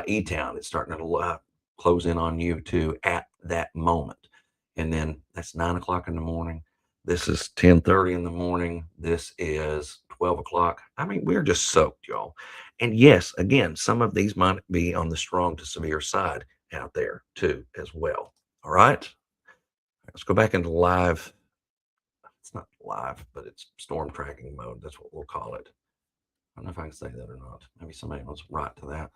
E-Town. It's starting to close in on you too at that moment. And then that's 9 o'clock in the morning. This is 10:30 in the morning. This is 12 o'clock. I mean, we're just soaked, y'all. And yes, again, some of these might be on the strong to severe side out there too, as well. All right. Let's go back into live. It's not live, but it's storm tracking mode. That's what we'll call it. I don't know if I can say that or not. Maybe somebody wants to write to that.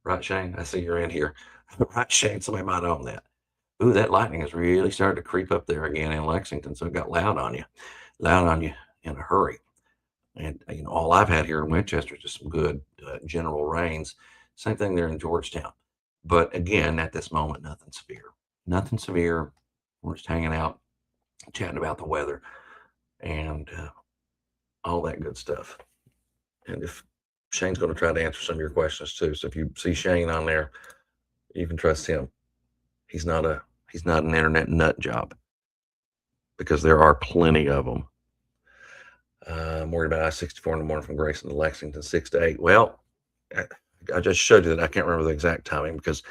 Right, Shane? I see you're in here. Right, Shane? Somebody might own that. Ooh, that lightning has really started to creep up there again in Lexington. So it got loud on you in a hurry. And, all I've had here in Winchester is just some good general rains. Same thing there in Georgetown. But again, at this moment, nothing severe. Nothing severe. We're just hanging out, chatting about the weather and all that good stuff. And if Shane's going to try to answer some of your questions too. So if you see Shane on there, you can trust him. He's not an internet nut job, because there are plenty of them. I'm worried about I-64 in the morning from Grayson to Lexington, 6 to 8. Well, I just showed you that. I can't remember the exact timing because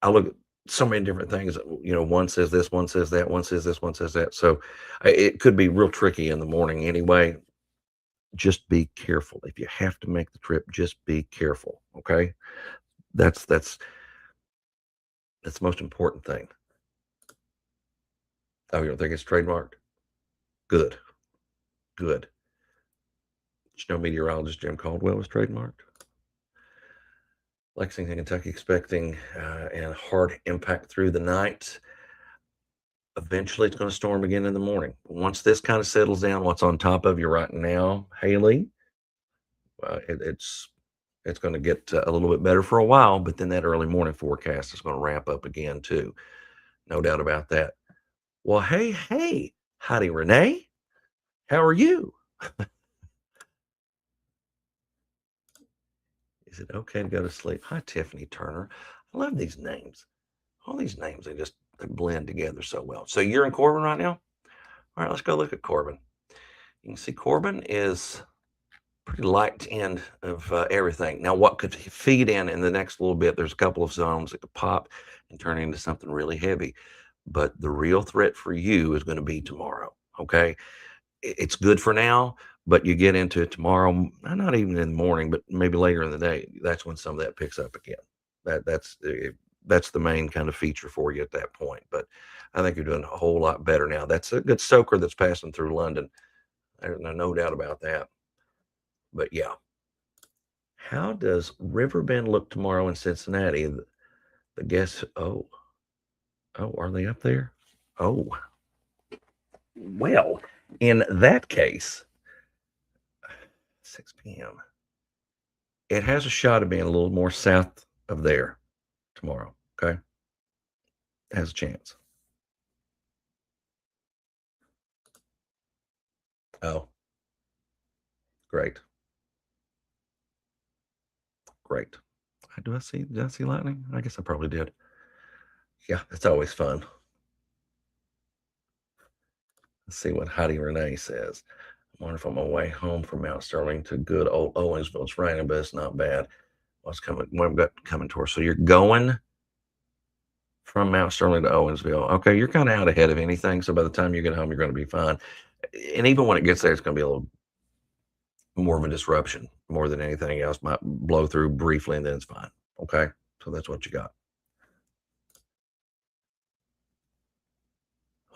I look at so many different things. One says this, one says that, one says this, one says that. So it could be real tricky in the morning anyway. Just be careful. If you have to make the trip, just be careful. Okay. That's the most important thing. Oh, you don't think it's trademarked? Good. Good. Did you know meteorologist Jim Caldwell was trademarked? Lexington, Kentucky, expecting and hard impact through the night. Eventually, it's going to storm again in the morning. Once this kind of settles down, what's on top of you right now, Haley, it's going to get a little bit better for a while, but then that early morning forecast is going to ramp up again too. No doubt about that. Well, hey, Heidi Renee, how are you? Is it okay to go to sleep? Hi, Tiffany Turner. I love these names. All these names, they blend together so well. So you're in Corbin right now? All right, let's go look at Corbin. You can see Corbin is pretty light end of everything. Now, what could feed in the next little bit, there's a couple of zones that could pop and turn into something really heavy. But the real threat for you is going to be tomorrow, okay? It's good for now, but you get into it tomorrow, not even in the morning, but maybe later in the day. That's when some of that picks up again. That's the main kind of feature for you at that point. But I think you're doing a whole lot better now. That's a good soaker that's passing through London. There's no doubt about that. But yeah. How does Riverbend look tomorrow in Cincinnati? The guess, are they up there? Oh, well, in that case, 6 p.m. It has a shot of being a little more south of there tomorrow. Okay. has a chance. Oh, great. Great. Did I see lightning? I guess I probably did. Yeah, it's always fun. Let's see what Heidi Renee says. I wonder if on my way home from Mount Sterling to good old Owensville. It's raining, but it's not bad. What's coming? What we've got coming towards? So you're going from Mount Sterling to Owensville. Okay, you're kind of out ahead of anything. So by the time you get home, you're going to be fine. And even when it gets there, it's going to be a little more of a disruption, more than anything else. Might blow through briefly, and then it's fine. Okay, so that's what you got.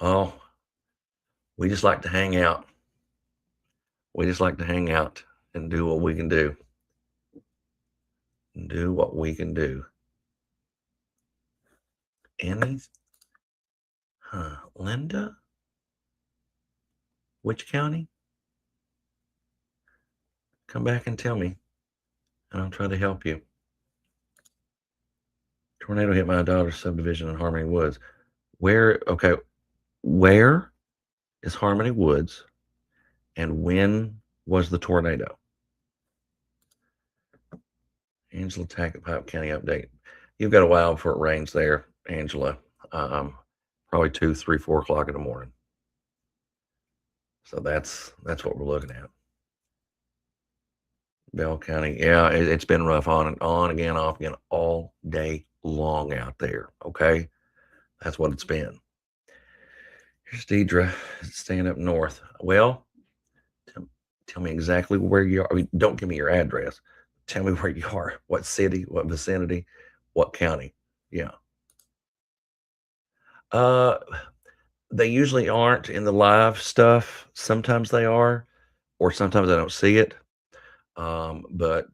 Oh, we just like to hang out. We just like to hang out and do what we can do. Do what we can do. Annie's, Linda? Which county? Come back and tell me, and I'll try to help you. Tornado hit my daughter's subdivision in Harmony Woods. Where is Harmony Woods, and when was the tornado? Angela Tackett, Pipe County update. You've got a while before it rains there, Angela. Probably 2, 3, 4 o'clock in the morning. So that's what we're looking at. Bell County, yeah, it's been rough on again, off again, all day long out there. Okay, that's what it's been. Here's Deidre staying up north. Well, tell me exactly where you are. I mean, don't give me your address. Tell me where you are. What city? What vicinity? What county? Yeah. They usually aren't in the live stuff. Sometimes they are, or sometimes I don't see it. But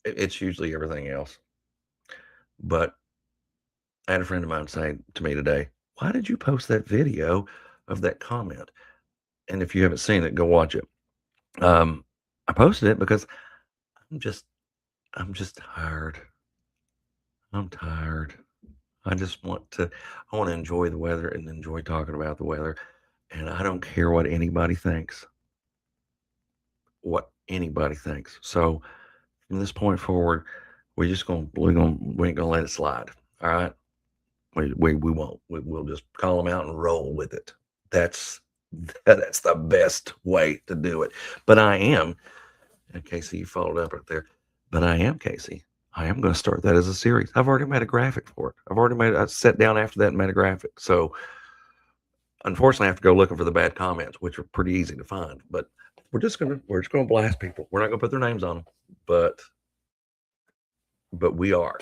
it's usually everything else. But I had a friend of mine say to me today, "Why did you post that video of that comment?" And if you haven't seen it, go watch it. I posted it because I'm just tired. I'm tired. I want to enjoy the weather and enjoy talking about the weather. And I don't care what anybody thinks. So from this point forward, we ain't gonna let it slide. All right. We won't. We'll just call them out and roll with it. That's the best way to do it. But I am, and Casey, you followed up right there. But I am Casey. I am going to start that as a series. I've already made a graphic for it. I sat down after that and made a graphic. So unfortunately, I have to go looking for the bad comments, which are pretty easy to find. But we're just gonna blast people. We're not gonna put their names on them, but we are.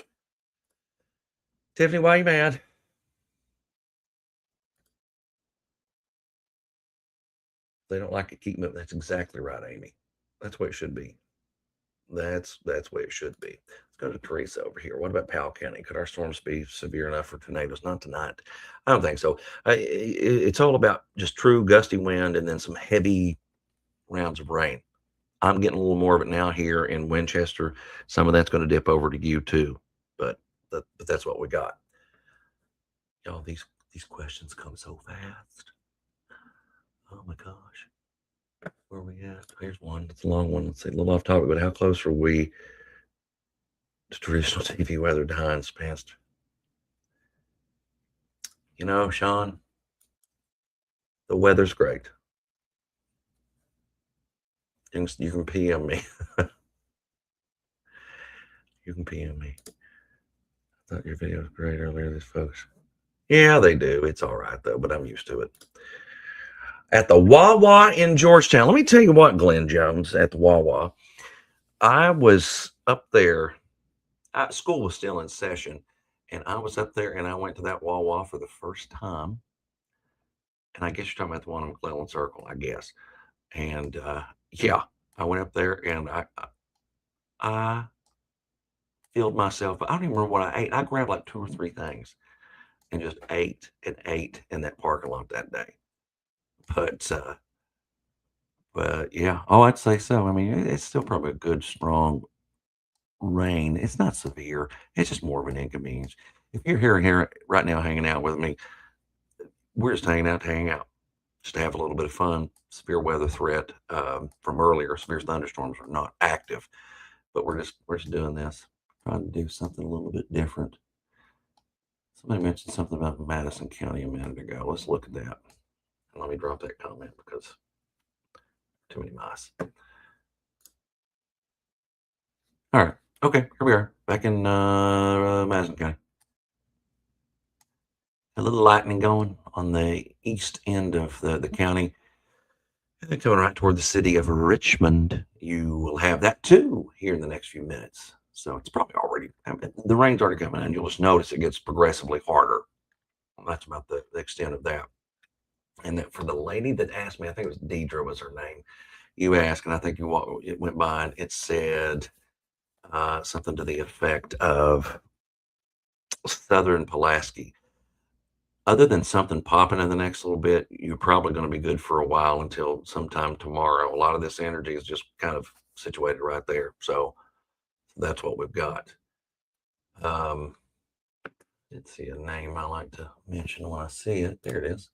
Tiffany, why are you mad? They don't like it. Keep moving. That's exactly right, Amy. That's the way it should be. That's the way it should be. Let's go to Teresa over here. What about Powell County? Could our storms be severe enough for tornadoes? Not tonight. I don't think so. It's all about just true gusty wind and then some heavy rounds of rain. I'm getting a little more of it now here in Winchester. Some of that's going to dip over to you too, but that's what we got. Y'all, these questions come so fast. Oh my gosh. Where are we at? Here's one. It's a long one. Let's see, a little off topic, but how close are we to traditional TV weather times past? You know, Sean, the weather's great. You can PM me. You can PM me. I thought your video was great earlier, these folks. Yeah, they do. It's all right, though, but I'm used to it. At the Wawa in Georgetown. Let me tell you what, Glenn Jones, at the Wawa. I was up there. School was still in session, and I was up there, and I went to that Wawa for the first time. And I guess you're talking about the one on McClellan Circle, I guess. And yeah, I went up there, and I filled myself. I don't even remember what I ate. I grabbed like 2 or 3 things and just ate in that parking lot that day. But yeah, I'd say so. I mean, it's still probably a good strong rain. It's not severe. It's just more of an inconvenience. If you're here right now hanging out with me, we're just hanging out to hang out, just to have a little bit of fun. Severe weather threat from earlier, severe thunderstorms are not active, but we're just doing this, trying to do something a little bit different. Somebody mentioned something about Madison County a minute ago. Let's look at that. And let me drop that comment because too many mice. All right. Okay. Here we are back in Madison County. A little lightning going on the east end of the county. And then coming right toward the city of Richmond. You will have that too here in the next few minutes. So it's probably already, the rain's already coming in. You'll just notice it gets progressively harder. That's about the extent of that. And that for the lady that asked me, I think it was Deidre was her name. You asked, and I think it went by and it said something to the effect of Southern Pulaski. Other than something popping in the next little bit, you're probably going to be good for a while until sometime tomorrow. A lot of this energy is just kind of situated right there. So that's what we've got. Let's see a name I like to mention when I see it. There it is.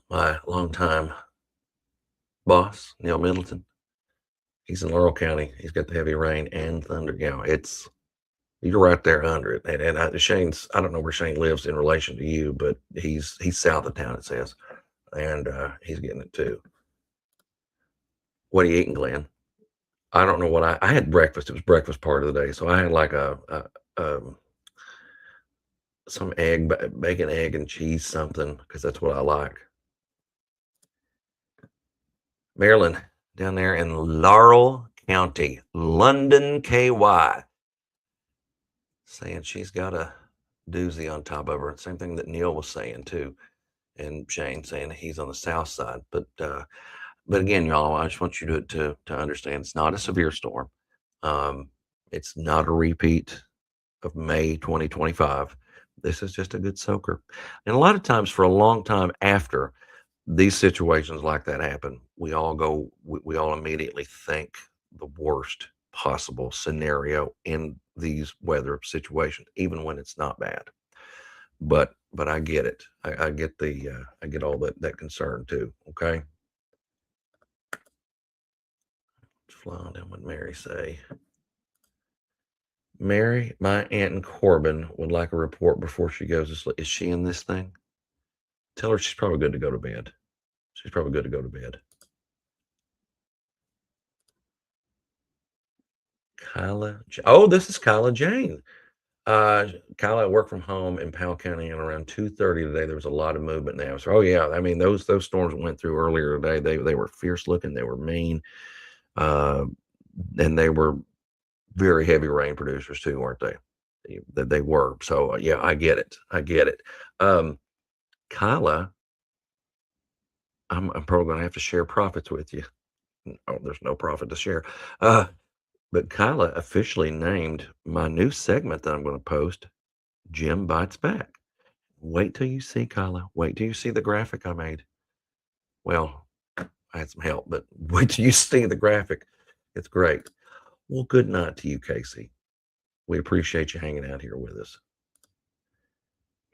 My longtime boss, Neil Middleton. He's in Laurel County. He's got the heavy rain and thunder. You're right there under it. And Shane's, I don't know where Shane lives in relation to you, but he's south of town, it says. And he's getting it too. What are you eating, Glenn? I don't know what I had breakfast. It was breakfast part of the day. So I had like some bacon, egg, and cheese something, because that's what I like. Marilyn, down there in Laurel County, London, KY, saying she's got a doozy on top of her. Same thing that Neil was saying too, and Shane saying he's on the south side. But again, y'all, I just want you to understand it's not a severe storm. It's not a repeat of May 2025. This is just a good soaker. And a lot of times, for a long time after these situations like that happen, we all immediately think the worst possible scenario in these weather situations, even when it's not bad. But I get it. I get I get all that concern too. Okay. Fly on down what Mary say. Mary, my aunt in Corbin would like a report before she goes to sleep. Is she in this thing? Tell her she's probably good to go to bed. She's probably good to go to bed. Kyla. Oh, this is Kyla Jane. Kyla, I work from home in Powell County, and around 2:30 today, there was a lot of movement now. So, oh yeah, I mean those storms went through earlier today. They were fierce looking. They were mean, and they were very heavy rain producers too, weren't they? They were. So yeah, I get it. I get it. Kyla, I'm probably going to have to share profits with you. Oh, there's no profit to share. But Kyla officially named my new segment that I'm going to post, Jim Bites Back. Wait till you see, Kyla. Wait till you see the graphic I made. Well, I had some help, but wait till you see the graphic. It's great. Well, good night to you, Casey. We appreciate you hanging out here with us.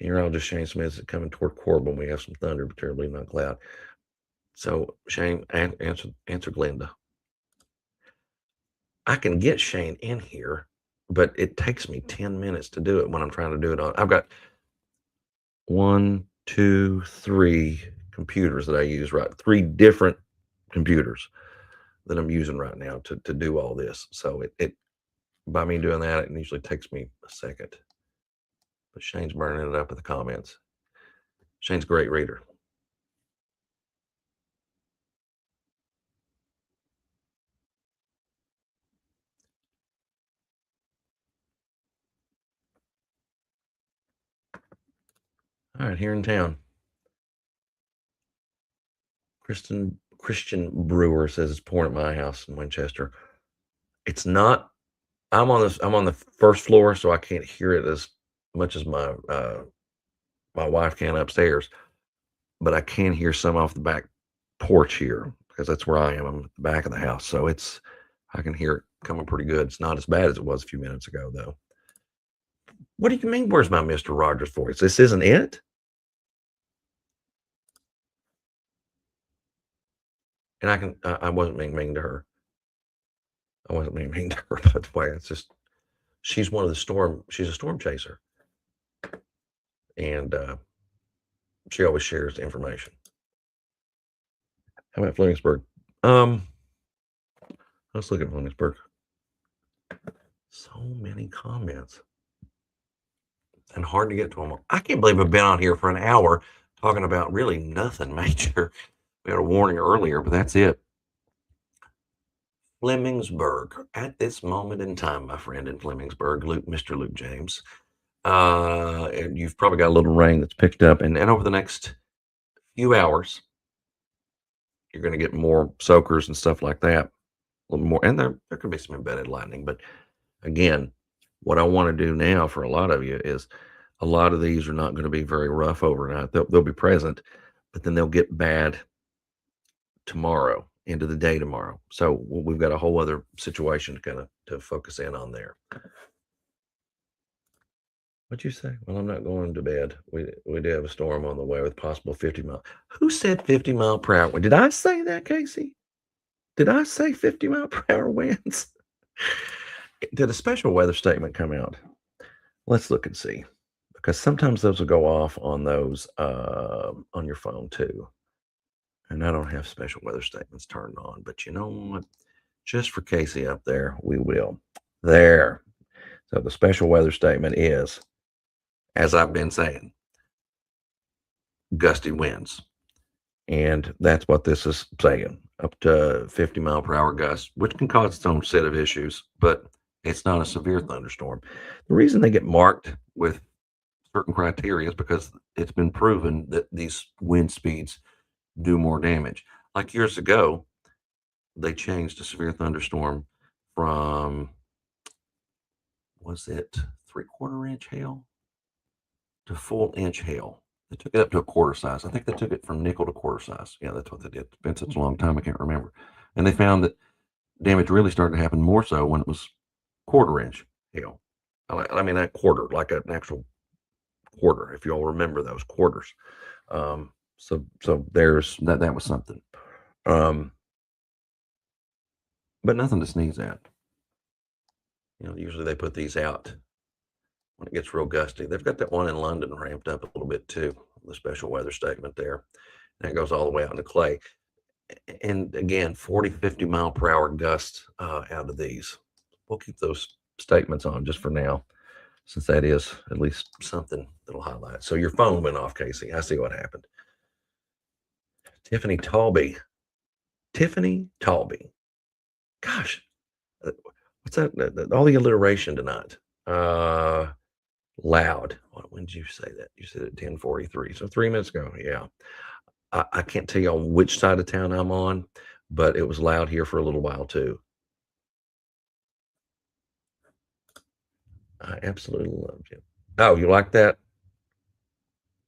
Meteorologist Shane Smith is coming toward Corbin. We have some thunder, but terribly not cloud. So, Shane, answer Glenda. I can get Shane in here, but it takes me 10 minutes to do it when I'm trying to do it on. I've got 1, 2, 3 computers that I use, right? 3 different computers that I'm using right now to do all this. So it by me doing that, it usually takes me a second. But Shane's burning it up in the comments. Shane's a great reader. All right, here in town. Christian Brewer says it's pouring at my house in Winchester. It's not. I'm on the first floor, so I can't hear it as much as my wife can upstairs. But I can hear some off the back porch here because that's where I am. I'm at the back of the house, so I can hear it coming pretty good. It's not as bad as it was a few minutes ago, though. What do you mean, where's my Mr. Rogers voice? This isn't it? And I wasn't being mean to her. I wasn't being mean to her, by the way. It's just, she's she's a storm chaser. And she always shares the information. How about Flemingsburg? Let's look at Flemingsburg. So many comments. And hard to get to them. I can't believe I've been on here for an hour talking about really nothing major. We had a warning earlier, but that's it. Flemingsburg. At this moment in time, my friend in Flemingsburg, Mr. Luke James. And you've probably got a little rain that's picked up. And over the next few hours, you're going to get more soakers and stuff like that. A little more. And there could be some embedded lightning. But again, what I want to do now for a lot of you is a lot of these are not going to be very rough overnight. They'll be present, but then they'll get bad tomorrow, into the day tomorrow. So we've got a whole other situation to kind of to focus in on there. What'd you say? Well, I'm not going to bed. We do have a storm on the way with possible 50 mile. Who said 50 mile per hour? Did I say that, Casey? Did I say 50 mile per hour winds? Did a special weather statement come out? Let's look and see, because sometimes those will go off on those on your phone too. And I don't have special weather statements turned on, but you know what? Just for Casey up there, we will. There. So the special weather statement is, as I've been saying, gusty winds. And that's what this is saying, up to 50 mile per hour gusts, which can cause its own set of issues, but it's not a severe thunderstorm. The reason they get marked with certain criteria is because it's been proven that these wind speeds do more damage. Like years ago, they changed a severe thunderstorm from, was it 3/4 inch hail to full inch hail? They took it up to a quarter size. I think they took it from nickel to quarter size. Yeah, that's what they did. It's been such a long time, I can't remember. And they found that damage really started to happen more so when it was 1/4 inch hail. I mean, that quarter, like an actual quarter, if you all remember those quarters. So there's that was something. But nothing to sneeze at. You know, usually they put these out when it gets real gusty. They've got that one in London ramped up a little bit too, the special weather statement there. And it goes all the way out into Clay. And again, 40, 50 mile per hour gusts out of these. We'll keep those statements on just for now, since that is at least something that'll highlight. So your phone went off, Casey. I see what happened. Tiffany Talby. Gosh, what's that? All the alliteration tonight. Loud. When did you say that? You said it at 10:43. So 3 minutes ago. Yeah. I can't tell you on which side of town I'm on, but it was loud here for a little while too. I absolutely love you. Oh, you like that?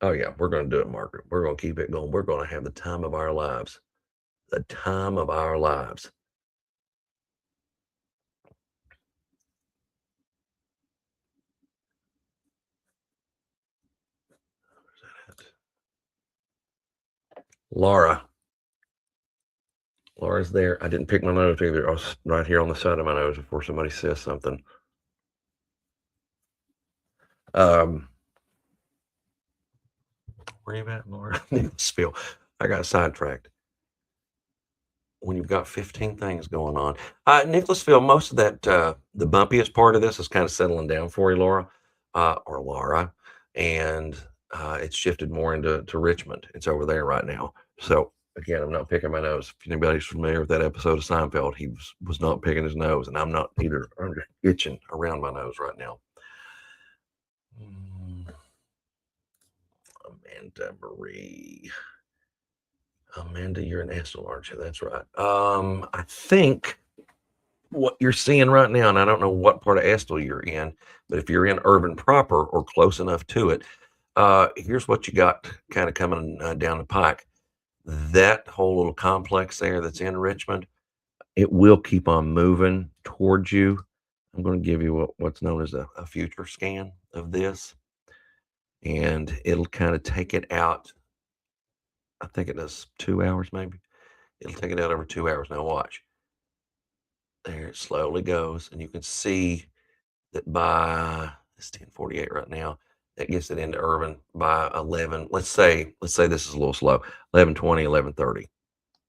Oh yeah, we're going to do it, Margaret. We're going to keep it going. We're going to have the time of our lives. The time of our lives. Laura's there. I didn't pick my nose either. I was right here on the side of my nose before somebody says something. Where you at, Laura? Nicholasville. I got sidetracked. When you've got 15 things going on. Nicholasville, most of that, the bumpiest part of this is kind of settling down for you, Laura, or Laura. And it's shifted more into Richmond. It's over there right now. So again, I'm not picking my nose. If anybody's familiar with that episode of Seinfeld, he was not picking his nose, and I'm not either. I'm just itching around my nose right now. Amanda Marie. Amanda, you're in Estill, aren't you? That's right. I think what you're seeing right now, and I don't know what part of Estill you're in, but if you're in urban proper or close enough to it, here's what you got kind of coming down the pike. That whole little complex there that's in Richmond, it will keep on moving towards you. I'm going to give you what's known as a future scan. of this, and it'll kind of take it out. I think it does 2 hours, maybe. It'll take it out over 2 hours. Now watch. There it slowly goes, and you can see that by it's 10:48 right now. That gets it into urban by 11. Let's say this is a little slow. 11:20, 11:30,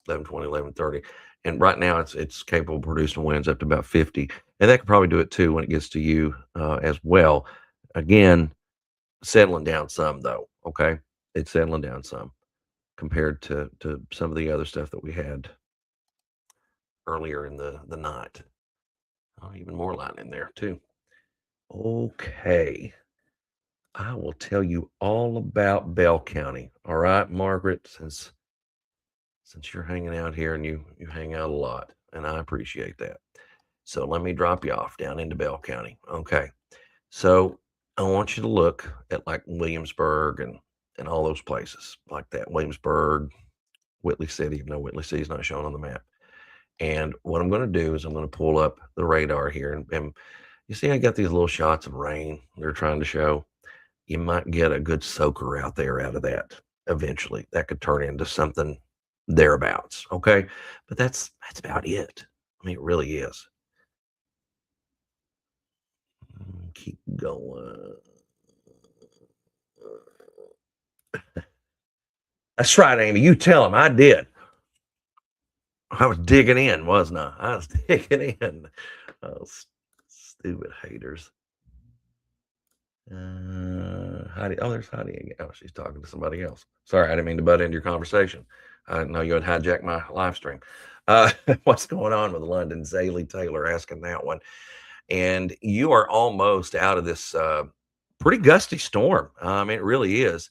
11:20, 11:30, and right now it's capable of producing winds up to about 50, and that could probably do it too when it gets to you as well. Again, settling down some though. Okay, it's settling down some compared to some of the other stuff that we had earlier in the night. Oh, even more light in there too. Okay. I will tell you all about Bell County. All right, Margaret, since you're hanging out here and you hang out a lot, and I appreciate that. So let me drop you off down into Bell County. Okay. So I want you to look at like Williamsburg and all those places like that. Williamsburg, Whitley City, even though Whitley City is not shown on the map. And what I'm going to do is I'm going to pull up the radar here, and you see I got these little shots of rain they're trying to show. You might get a good soaker out there out of that eventually. That could turn into something thereabouts. Okay. But that's about it. I mean, it really is. Keep going. That's right, Amy. You tell him I did. I was digging in, wasn't I? I was digging in. Oh, stupid haters. Heidi. Oh, there's Heidi again. Oh, she's talking to somebody else. Sorry, I didn't mean to butt into your conversation. I didn't know you had hijacked my live stream. What's going on with London? Zaley Taylor asking that one. And you are almost out of this pretty gusty storm. I mean, it really is.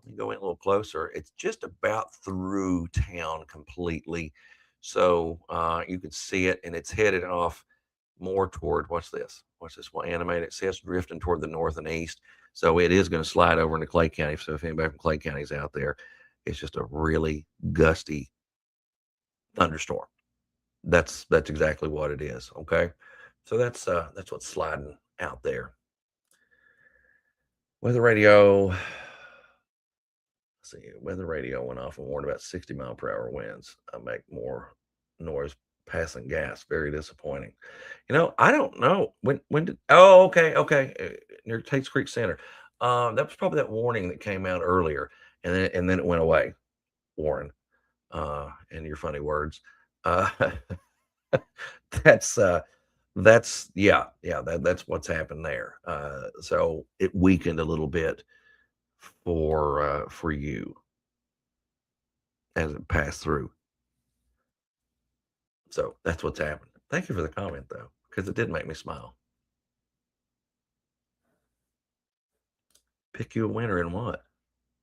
Let me go in a little closer. It's just about through town completely. So you can see it, and it's headed off more toward, what's this? What's this? We'll animate it. See, it's drifting toward the north and east. So it is going to slide over into Clay County. So if anybody from Clay County is out there, it's just a really gusty thunderstorm. That's exactly what it is. Okay. So that's what's sliding out there. Weather radio. Let's see, weather radio went off and warned about 60-mile-per-hour winds. I make more noise passing gas. Very disappointing. I don't know when did. Oh, okay. Near Tates Creek Center. That was probably that warning that came out earlier, and then it went away. Warren, and your funny words. Uh, that's that's what's happened there. So it weakened a little bit for you as it passed through. So that's what's happened. Thank you for the comment though, because it did make me smile. Pick you a winner in what?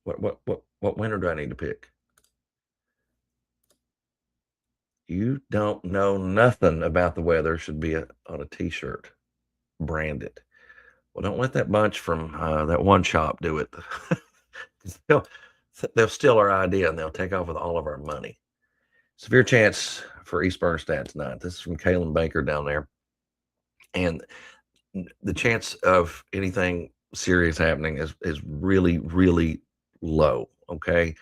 What winner do I need to pick? You don't know nothing about the weather. Should be on a T-shirt, branded. Well, don't let that bunch from that one shop do it. they'll steal our idea and they'll take off with all of our money. Severe chance for East Bernstein tonight. This is from Kalen Baker down there, and the chance of anything serious happening is really, really low. Okay.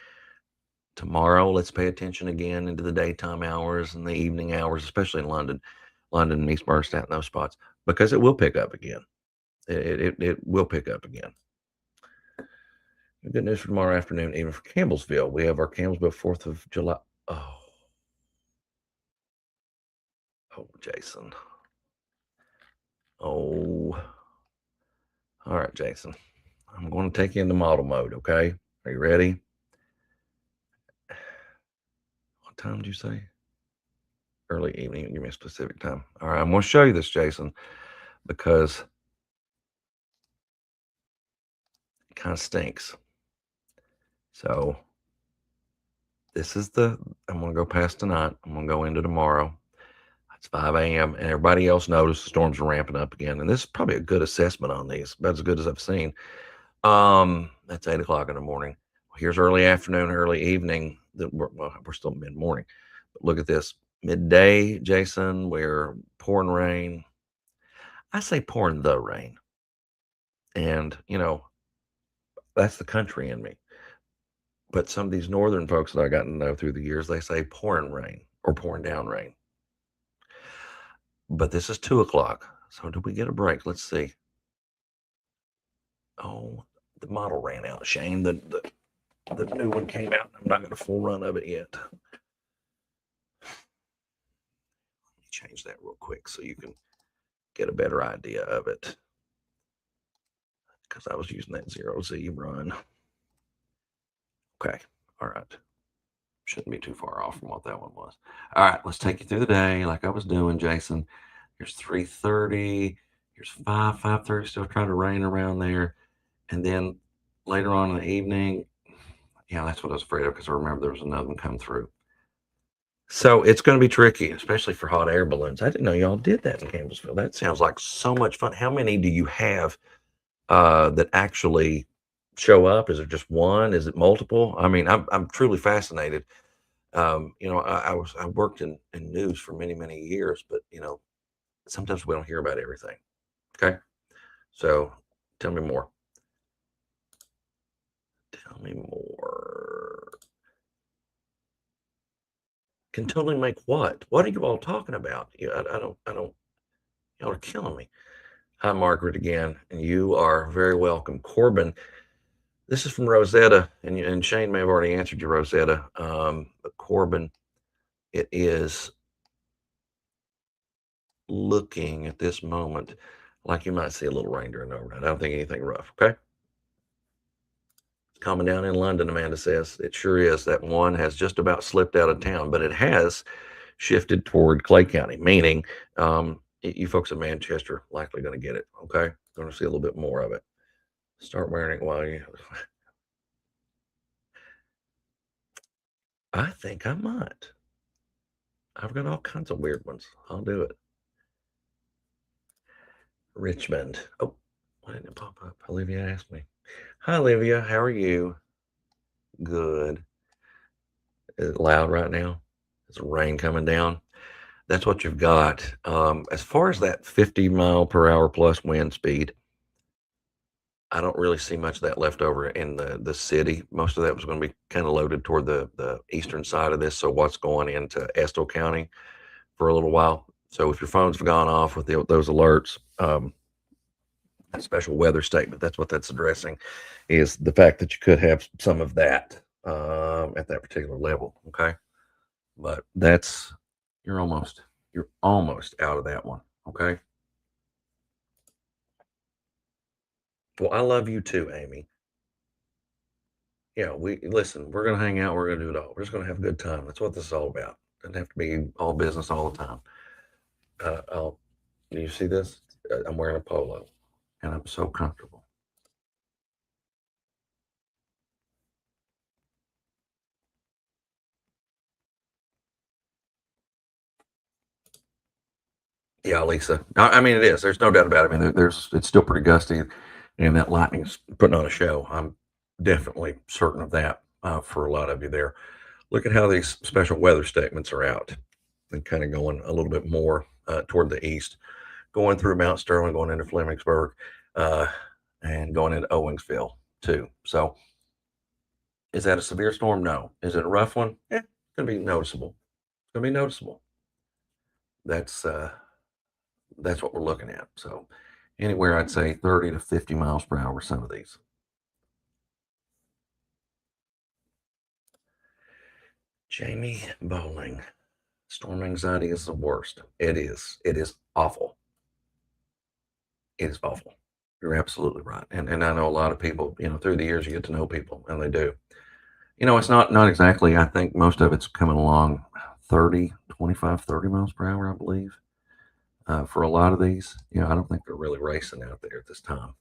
Tomorrow, let's pay attention again into the daytime hours and the evening hours, especially in London and East Bernstein, those spots, because it will pick up again. It will pick up again. Good news for tomorrow afternoon, even for Campbellsville. We have our Campbellsville 4th of July. Oh, Jason. Oh, all right, Jason. I'm going to take you into model mode, okay? Are you ready? What time did you say? Early evening. Give me a specific time. All right, I'm going to show you this, Jason, because it kind of stinks. So this is I'm going to go past tonight. I'm going to go into tomorrow. It's 5 a.m. and everybody else noticed the storms are ramping up again. And this is probably a good assessment on these, about as good as I've seen. That's 8 o'clock in the morning. Here's early afternoon, early evening. We're still mid-morning. But look at this. Midday, Jason, we're pouring rain. I say pouring the rain. And, that's the country in me. But some of these northern folks that I got to know through the years, they say pouring rain or pouring down rain. But this is 2 o'clock. So do we get a break? Let's see. Oh, the model ran out, Shane. The new one came out. I'm not got a full run of it yet. Let me change that real quick so you can get a better idea of it. Because I was using that 0Z run. Okay. All right. Shouldn't be too far off from what that one was. All right. Let's take you through the day like I was doing, Jason. Here's 3:30. Here's 5:30. Still trying to rain around there. And then later on in the evening, yeah, that's what I was afraid of because I remember there was another one come through. So it's going to be tricky, especially for hot air balloons. I didn't know y'all did that in Campbellsville. That sounds like so much fun. How many do you have that actually show up? Is it just one? Is it multiple? I mean, I'm truly fascinated. I worked in news for many, many years, but sometimes we don't hear about everything. Okay. So tell me more. Tell me more. Can totally make what? What are you all talking about? I don't, y'all are killing me. Hi, Margaret again. And you are very welcome. Corbin, this is from Rosetta, and Shane may have already answered you, Rosetta. But Corbin, it is looking at this moment like you might see a little rain during overnight. I don't think anything rough. Okay. Coming down in London, Amanda says. It sure is. That one has just about slipped out of town, but it has shifted toward Clay County, meaning you folks in Manchester likely going to get it. Okay. Going to see a little bit more of it. Start wearing it while you. I think I might. I've got all kinds of weird ones. I'll do it. Richmond. Oh, why didn't it pop up? Olivia asked me. Hi, Olivia. How are you? Good. Is it loud right now? Is rain coming down? That's what you've got. As far as that 50-mile-per-hour plus wind speed, I don't really see much of that left over in the city. Most of that was going to be kind of loaded toward the eastern side of this. So what's going into Estill County for a little while. So if your phones have gone off with those alerts, special weather statement, that's what that's addressing, is the fact that you could have some of that at that particular level. Okay. But you're almost out of that one. Okay. Well, I love you too, Amy. Yeah, we're gonna hang out, we're gonna do it all. We're just gonna have a good time. That's what this is all about. Doesn't have to be all business all the time. Do you see this? I'm wearing a polo and I'm so comfortable. Yeah, Lisa. I mean, it is. There's no doubt about it. I mean, it's still pretty gusty, and that lightning's putting on a show. I'm definitely certain of that for a lot of you there. Look at how these special weather statements are out and kind of going a little bit more toward the east, going through Mount Sterling, going into Flemingsburg, and going into Owingsville too. So, is that a severe storm? No. Is it a rough one? Yeah, it's going to be noticeable. It's going to be noticeable. That's what we're looking at. So anywhere I'd say 30 to 50 miles per hour, some of these. Jamie Bowling. Storm anxiety is the worst. It is. It is awful. It is awful. You're absolutely right. And I know a lot of people, through the years you get to know people and they do. It's not exactly, I think most of it's coming along 30, 25, 30 miles per hour, I believe. For a lot of these, I don't think they're really racing out there at this time.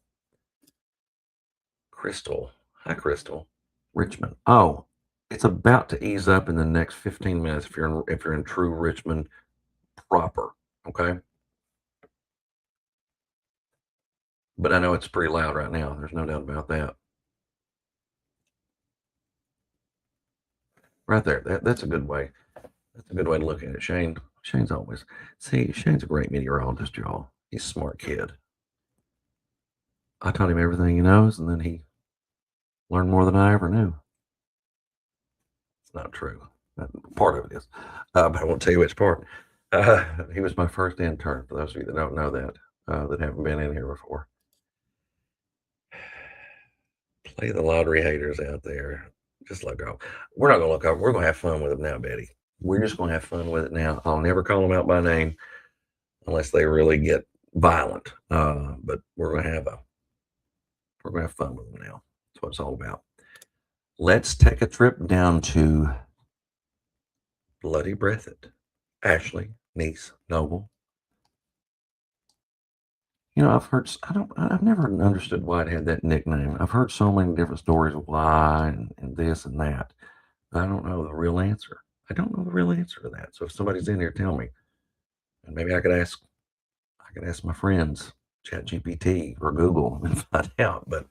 Crystal. Hi, Crystal. Richmond. Oh, it's about to ease up in the next 15 minutes if you're in true Richmond proper. Okay. But I know it's pretty loud right now. There's no doubt about that. Right there. That's a good way. That's a good way to look at it. Shane's Shane's a great meteorologist, y'all. He's a smart kid. I taught him everything he knows, and then he learned more than I ever knew. It's not true. Part of it is, but I won't tell you which part. He was my first intern, for those of you that don't know that, that haven't been in here before. Play the lottery haters out there. Just let go. We're not going to look up. We're going to have fun with them now, Betty. We're just going to have fun with it now. I'll never call them out by name unless they really get violent. But we're going to have fun with them now. That's what it's all about. Let's take a trip down to Bloody Breathitt. Ashley, niece, Noble. You know, I've never understood why it had that nickname. I've heard so many different stories of why and this and that. But I don't know the real answer. I don't know the real answer to that. So if somebody's in here, tell me. And maybe I could ask my friends, ChatGPT or Google, and find out. But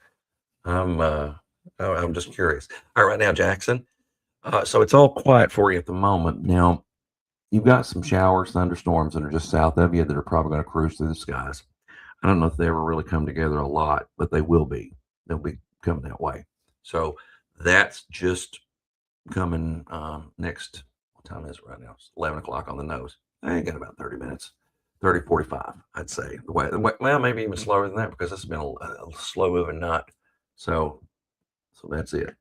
I'm just curious. All right, right now, Jackson. So it's all quiet for you at the moment. Now, you've got some showers, thunderstorms that are just south of you that are probably going to cruise through the skies. I don't know if they ever really come together a lot, but they will be. They'll be coming that way. So that's just coming next. What time is it right now? It's 11 o'clock on the nose. I got about 30 minutes, 30, 45, I'd say. Well, maybe even slower than that because it's been a slow moving night. So that's it.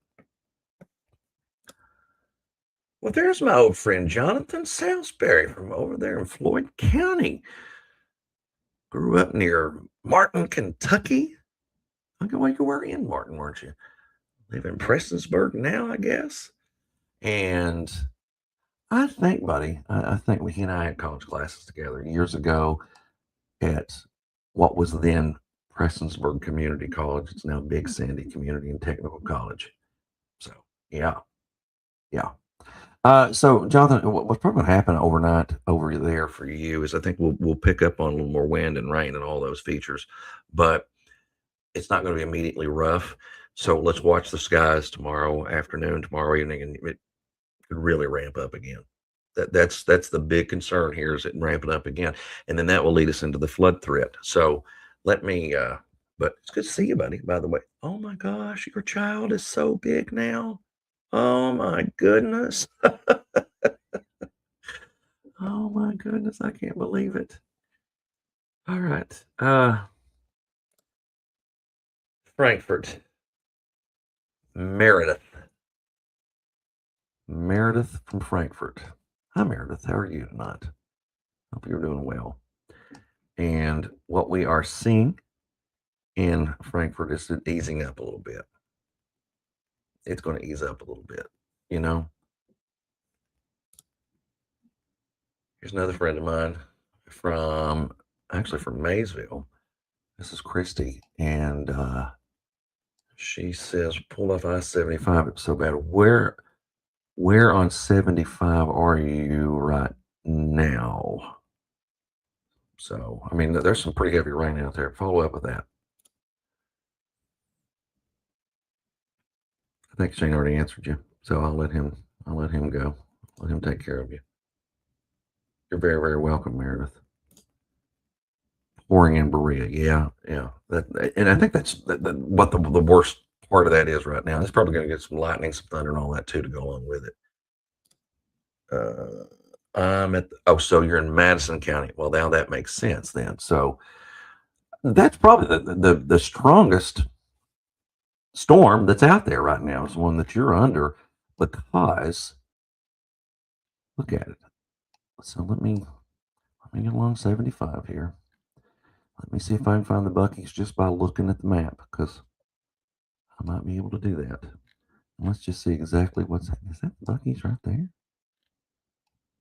Well, there's my old friend Jonathan Salisbury from over there in Floyd County. Grew up near Martin, Kentucky. Well, you were in Martin, weren't you? Live in Prestonsburg now, I guess. And I think, buddy, I think he and I had college classes together years ago at what was then Prestonsburg Community College. It's now Big Sandy Community and Technical College. So, yeah. So, Jonathan, what's probably going to happen overnight over there for you is I think we'll pick up on a little more wind and rain and all those features, but it's not going to be immediately rough. So let's watch the skies tomorrow afternoon, tomorrow evening, and it could really ramp up again. That's the big concern here is it ramping up again, and then that will lead us into the flood threat. So let me. But it's good to see you, buddy. By the way, oh my gosh, your child is so big now. Oh my goodness. Oh my goodness, I can't believe it. All right. Frankfort. Meredith. Meredith from Frankfort. Hi, Meredith. How are you tonight? Hope you're doing well. And what we are seeing in Frankfort is it easing up a little bit. It's going to ease up a little bit, you know. Here's another friend of mine from Maysville. This is Christy, and she says, "Pulled off I-75. It's so bad. Where on 75 are you right now?" So, I mean, there's some pretty heavy rain out there. Follow up with that. I think Shane already answered you, so I'll let him go. Let him take care of you. You're very, very welcome, Meredith. Pouring in Berea, yeah. And I think that's what the worst part of that is right now. It's probably going to get some lightning, some thunder, and all that too to go along with it. So you're in Madison County. Well, now that makes sense then. So that's probably the strongest storm that's out there right now is one that you're under because look at it. So let me get along 75 here. Let me see if I can find the Buc-ee's just by looking at the map because I might be able to do that. Let's just see exactly is that the Buc-ee's right there?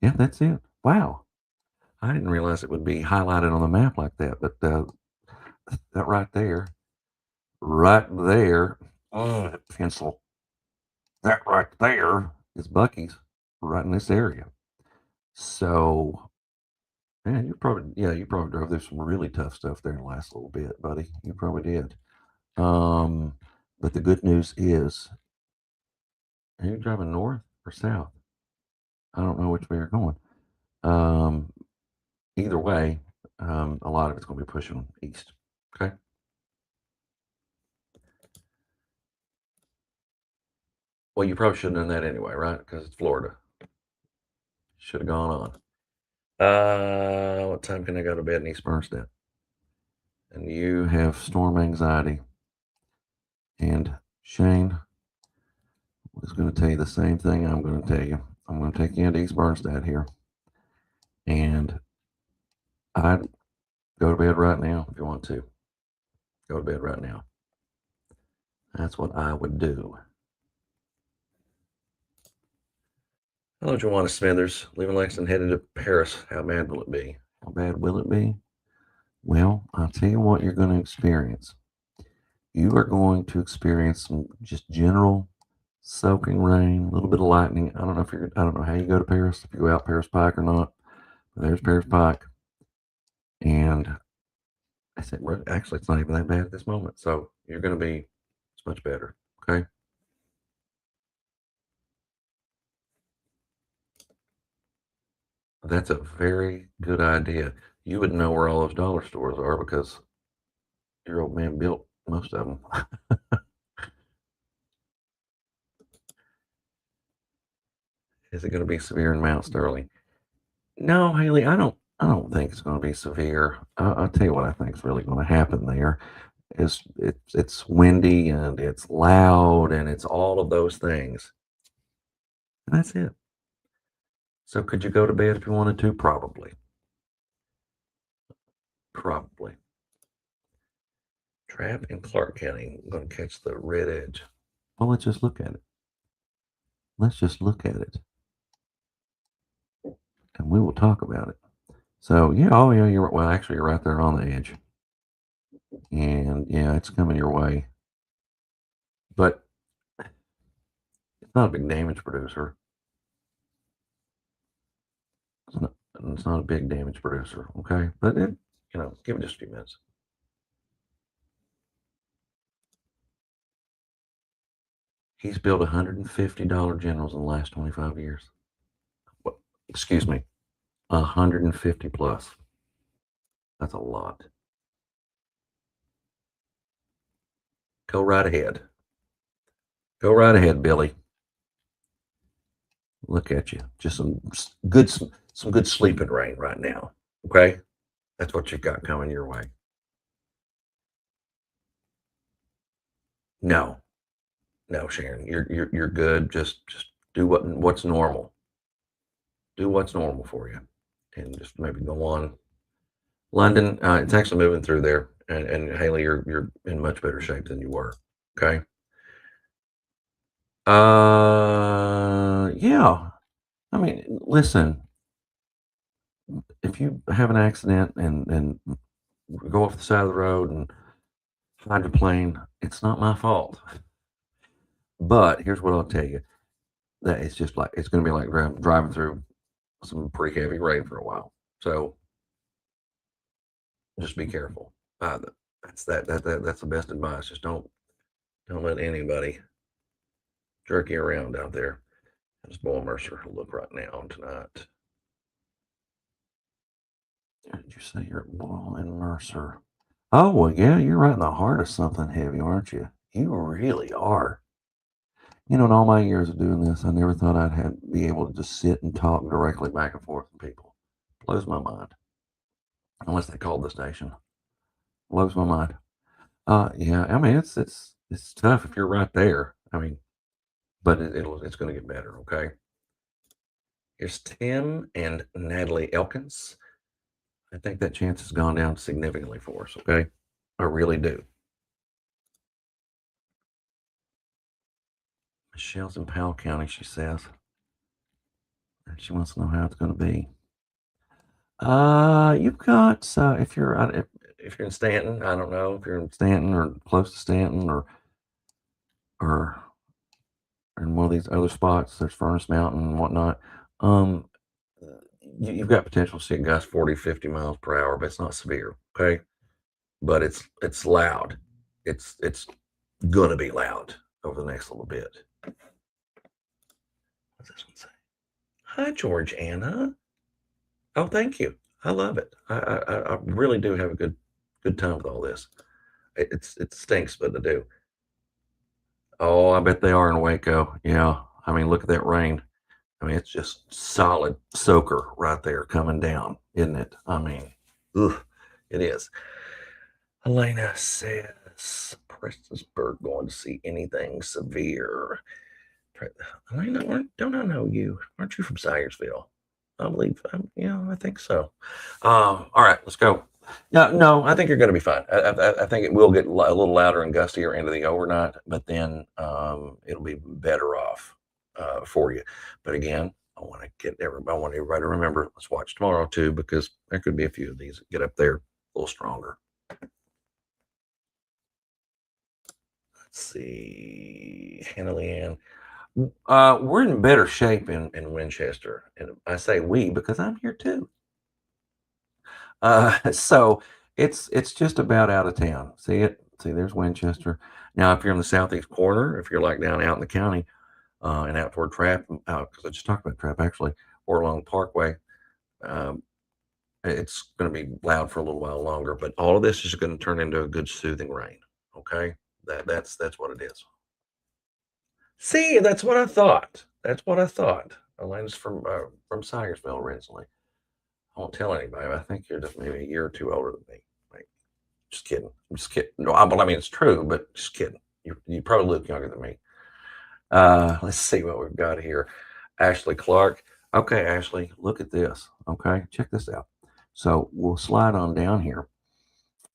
Yeah, that's it. Wow. I didn't realize it would be highlighted on the map like that, but that right there, pencil. That right there is Buc-ee's right in this area. So, man, you probably drove through some really tough stuff there in the last little bit, buddy. You probably did. But the good news is, are you driving north or south? I don't know which way you're going. Either way, a lot of it's going to be pushing east. Okay. Well, you probably shouldn't have done that anyway, right? Because it's Florida. Should have gone on. What time can I go to bed in East Bernstein? And you have storm anxiety. And Shane is going to tell you the same thing I'm going to tell you. I'm going to take you into East Bernstein here. And I'd go to bed right now if you want to. Go to bed right now. That's what I would do. Hello, Joanna Smithers. Leaving Lexington, headed to Paris. How bad will it be? How bad will it be? Well, I'll tell you what you're going to experience. You are going to experience some just general soaking rain, a little bit of lightning. I don't know how you go to Paris, if you go out Paris Pike or not. But there's Paris Pike. And I said, well, actually, it's not even that bad at this moment. So you're going to be, it's much better. Okay. That's a very good idea. You would know where all those dollar stores are because your old man built most of them. Is it going to be severe in Mount Sterling? No, Haley, I don't think it's going to be severe. I'll tell you what I think is really going to happen there is it's windy and it's loud and it's all of those things. And that's it. So could you go to bed if you wanted to? Probably. Probably. Trapp in Clark County. I'm going to catch the red edge. Well, let's just look at it. Let's just look at it. And we will talk about it. So yeah, oh yeah, actually you're right there on the edge. And yeah, it's coming your way. But it's not a big damage producer. It's not a big damage producer, okay? But give it just a few minutes. He's built $150 generals in the last 25 years. Well, excuse me, 150 plus. That's a lot. Go right ahead. Go right ahead, Billy. Look at you. Just some good sleeping rain right now. Okay? That's what you've got coming your way. No. No, Sharon. You're good. Just do what's normal. Do what's normal for you. And just maybe go on. London, it's actually moving through there. And Haley, you're in much better shape than you were. Okay. Yeah. I mean, listen, if you have an accident and go off the side of the road and hydroplane, it's not my fault. But here's what I'll tell you: that it's just like it's going to be like driving through some pretty heavy rain for a while. So just be careful. That's the best advice. Just don't let anybody jerk you around out there. Just Boyle Mercer look right now tonight. Did you say you're at Boyle and Mercer? Oh well, yeah, you're right in the heart of something heavy, aren't you? You really are. In all my years of doing this, I never thought I'd be able to just sit and talk directly back and forth with people. Blows my mind. Unless they called the station. Blows my mind. Yeah, I mean it's tough if you're right there. I mean, but it's going to get better. Okay. Here's Tim and Natalie Elkins. I think that chance has gone down significantly for us. Okay, I really do. Michelle's in Powell County, she says. And she wants to know how it's going to be. You've got if you're in Stanton, I don't know if you're in Stanton or close to Stanton or in one of these other spots. There's Furnace Mountain and whatnot. You've got potential to see gusts 40, 50 miles per hour, but it's not severe. Okay, but it's loud. It's gonna be loud over the next little bit. What's this one say? Hi, George Anna. Oh, thank you. I love it. I really do have a good time with all this. It stinks, but I do. Oh, I bet they are in Waco. Yeah. I mean, look at that rain. I mean, it's just solid soaker right there coming down, isn't it? I mean, ugh, it is. Elena says, Prestonsburg going to see anything severe. Elena, don't I know you? Aren't you from Syersville? I believe, yeah, I think so. All right, let's go. No, I think you're going to be fine. I think it will get a little louder and gustier into the overnight, but then it'll be better off for you. But again, I want everybody to remember. Let's watch tomorrow too, because there could be a few of these that get up there a little stronger. Let's see, Hannah Leanne. We're in better shape in Winchester, and I say we because I'm here too. So it's just about out of town. See it? See, there's Winchester. Now, if you're in the southeast corner, if you're like down out in the county and out toward Trap, because I just talked about Trap actually, or along Parkway, um, it's going to be loud for a little while longer. But all of this is going to turn into a good soothing rain. Okay, that's what it is. See, that's what I thought. That's what I thought. Elena's from Syersville originally. I won't tell anybody. But I think you're just maybe a year or two older than me. Like, just kidding. I'm just kidding. No, I mean it's true, but just kidding. You probably look younger than me. Let's see what we've got here. Ashley Clark. Okay, Ashley, look at this. Okay, check this out. So we'll slide on down here,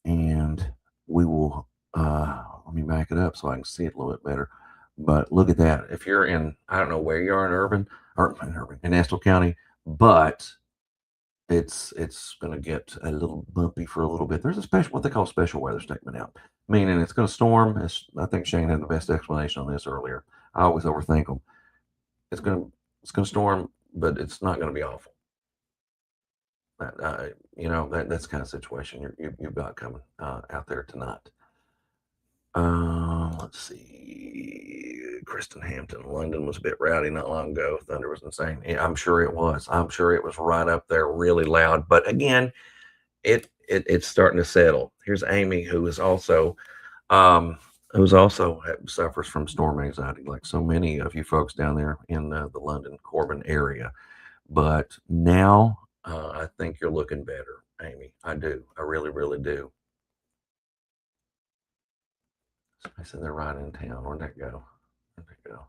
and we will. Let me back it up so I can see it a little bit better. But look at that. If you're in, I don't know where you are in in Estill County, but it's going to get a little bumpy for a little bit. There's a special, what they call special weather statement out, meaning it's going to storm. I think Shane had the best explanation on this earlier. I always overthink them. It's going to storm, but it's not going to be awful. That's the kind of situation you've got coming out there tonight. Let's see. Kristen Hampton, London was a bit rowdy not long ago. Thunder was insane. Yeah, I'm sure it was. I'm sure it was right up there, really loud. But again, it's starting to settle. Here's Amy, who suffers from storm anxiety, like so many of you folks down there in the London Corbin area. But now I think you're looking better, Amy. I do. I really, really do. I said they're right in town. Where'd that go? Where'd that go?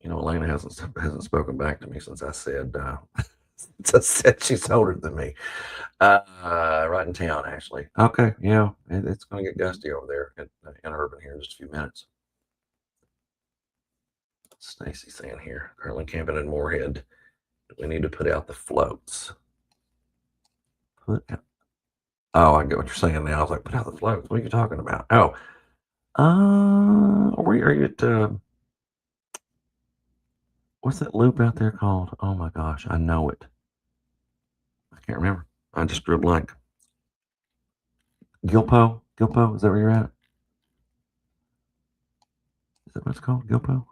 Elena hasn't spoken back to me since I said she's older than me. Right in town, actually. Okay, yeah, it's going to get gusty over there in Urban here in just a few minutes. Stacy saying here, currently camping in Moorhead. We need to put out the floats. Put out. Oh, I get what you're saying now. I was like, put out the floats. What are you talking about? Oh, where are you at? What's that loop out there called? Oh my gosh, I know it. I can't remember. I just drew a blank. Gilpo? Gilpo? Is that where you're at? Is that what it's called? Gilpo?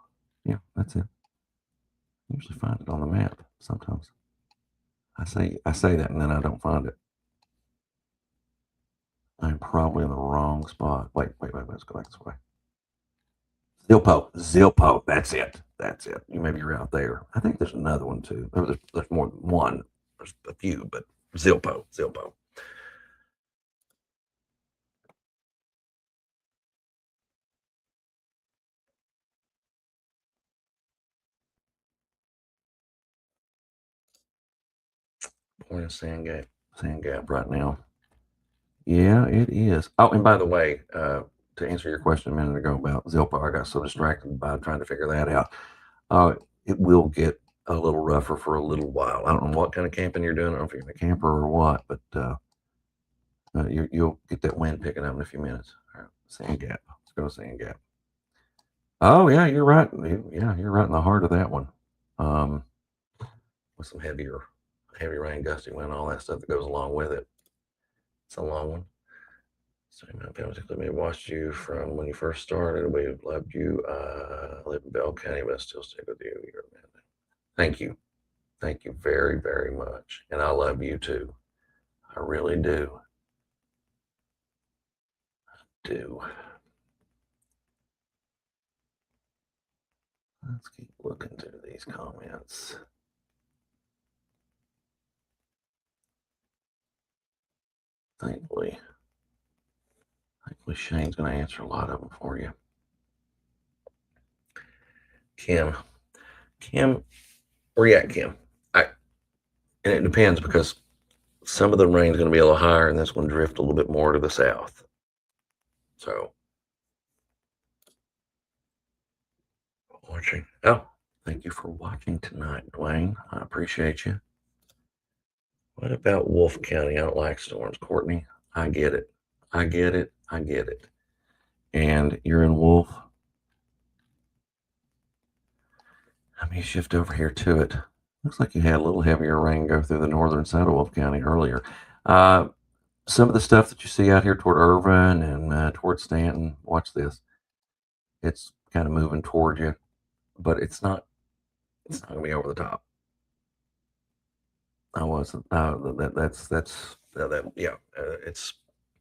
Yeah, that's it. I usually find it on the map sometimes. I say that and then I don't find it. I'm probably in the wrong spot. Wait. Let's go back this way. Zilpo. That's it. That's it. You maybe you're out there. I think there's another one too. There's more than one. There's a few, but Zilpo. Point of Sand Gap right now. Yeah, it is. Oh, and by the way, to answer your question a minute ago about Zilpo, I got so distracted by trying to figure that out. It will get a little rougher for a little while. I don't know what kind of camping you're doing. I don't know if you're in a camper or what, but you'll get that wind picking up in a few minutes. All right, Sand Gap. Let's go to Sand Gap. Oh yeah, you're right. Yeah, you're right in the heart of that one. With some heavy rain, gusty wind, all that stuff that goes along with it. It's a long one. So my family may have watched you from when you first started. We loved you. I live in Bell County, but I still stick with you. You're a man. Thank you. Thank you very, very much. And I love you too. I really do. I do. Let's keep looking through these comments. Thankfully Shane's going to answer a lot of them for you. Kim, where you at, Kim? And it depends because some of the rain's going to be a little higher and that's going to drift a little bit more to the south. So, watching. Oh, thank you for watching tonight, Dwayne. I appreciate you. What about Wolfe County? I don't like storms, Courtney. I get it. And you're in Wolfe. Let me shift over here to it. Looks like you had a little heavier rain go through the northern side of Wolfe County earlier. Some of the stuff that you see out here toward Irvine and toward Stanton, watch this. It's kind of moving toward you, but it's not going to be over the top. I wasn't.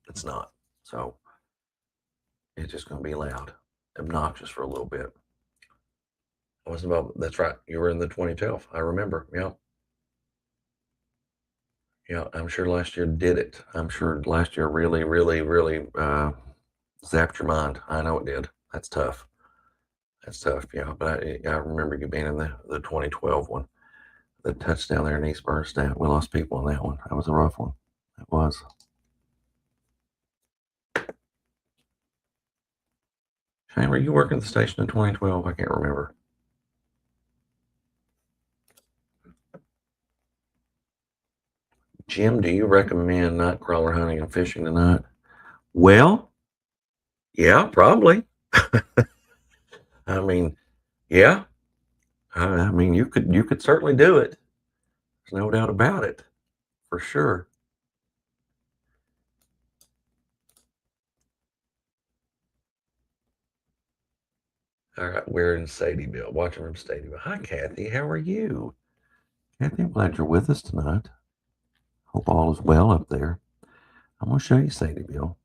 It's not. So it's just going to be loud, obnoxious for a little bit. I wasn't about. That's right. You were in the 2012. I remember. Yeah. I'm sure last year did it. I'm sure last year really zapped your mind. I know it did. That's tough. Yeah, but I remember you being in the 2012 one. The touchdown there in East Bernstein. We lost people on that one. That was a rough one. It was. Shane, were you working at the station in 2012? I can't remember. Jim, do you recommend night crawler hunting and fishing tonight? Well, yeah, probably. I mean, yeah. I mean, you could certainly do it. There's no doubt about it, for sure. All right, we're in Sadieville, watching from Sadieville. Hi, Kathy. How are you? Kathy, I'm glad you're with us tonight. Hope all is well up there. I'm going to show you Sadieville,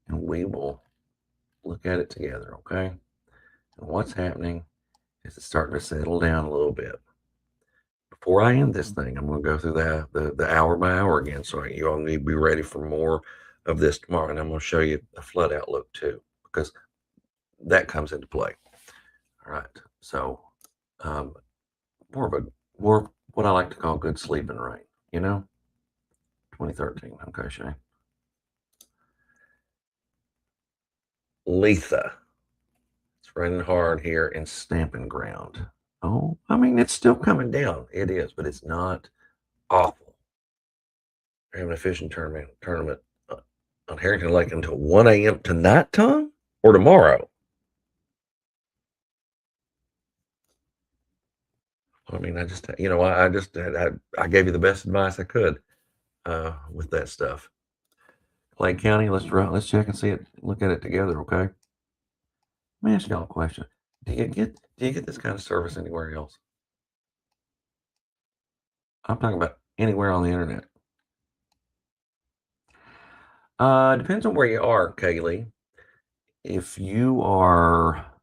and we will look at it together, okay? And what's happening is it's starting to settle down a little bit. Before I end this thing, I'm going to go through the hour by hour again, so you all need to be ready for more of this tomorrow. And I'm going to show you the flood outlook too, because that comes into play. All right, so more what I like to call good sleeping rain. 2013. Okay, Shane. Letha. It's raining hard here in Stamping Ground. Oh, I mean, it's still coming down. It is, but it's not awful. They're having a fishing tournament on Harrington Lake until 1 a.m. tonight, Tom, or tomorrow? I mean, I gave you the best advice I could with that stuff. Clay County, let's check and see it. Look at it together, okay? Let me ask y'all a question. Do you get this kind of service anywhere else? I'm talking about anywhere on the internet. Depends on where you are, Kaylee. If you are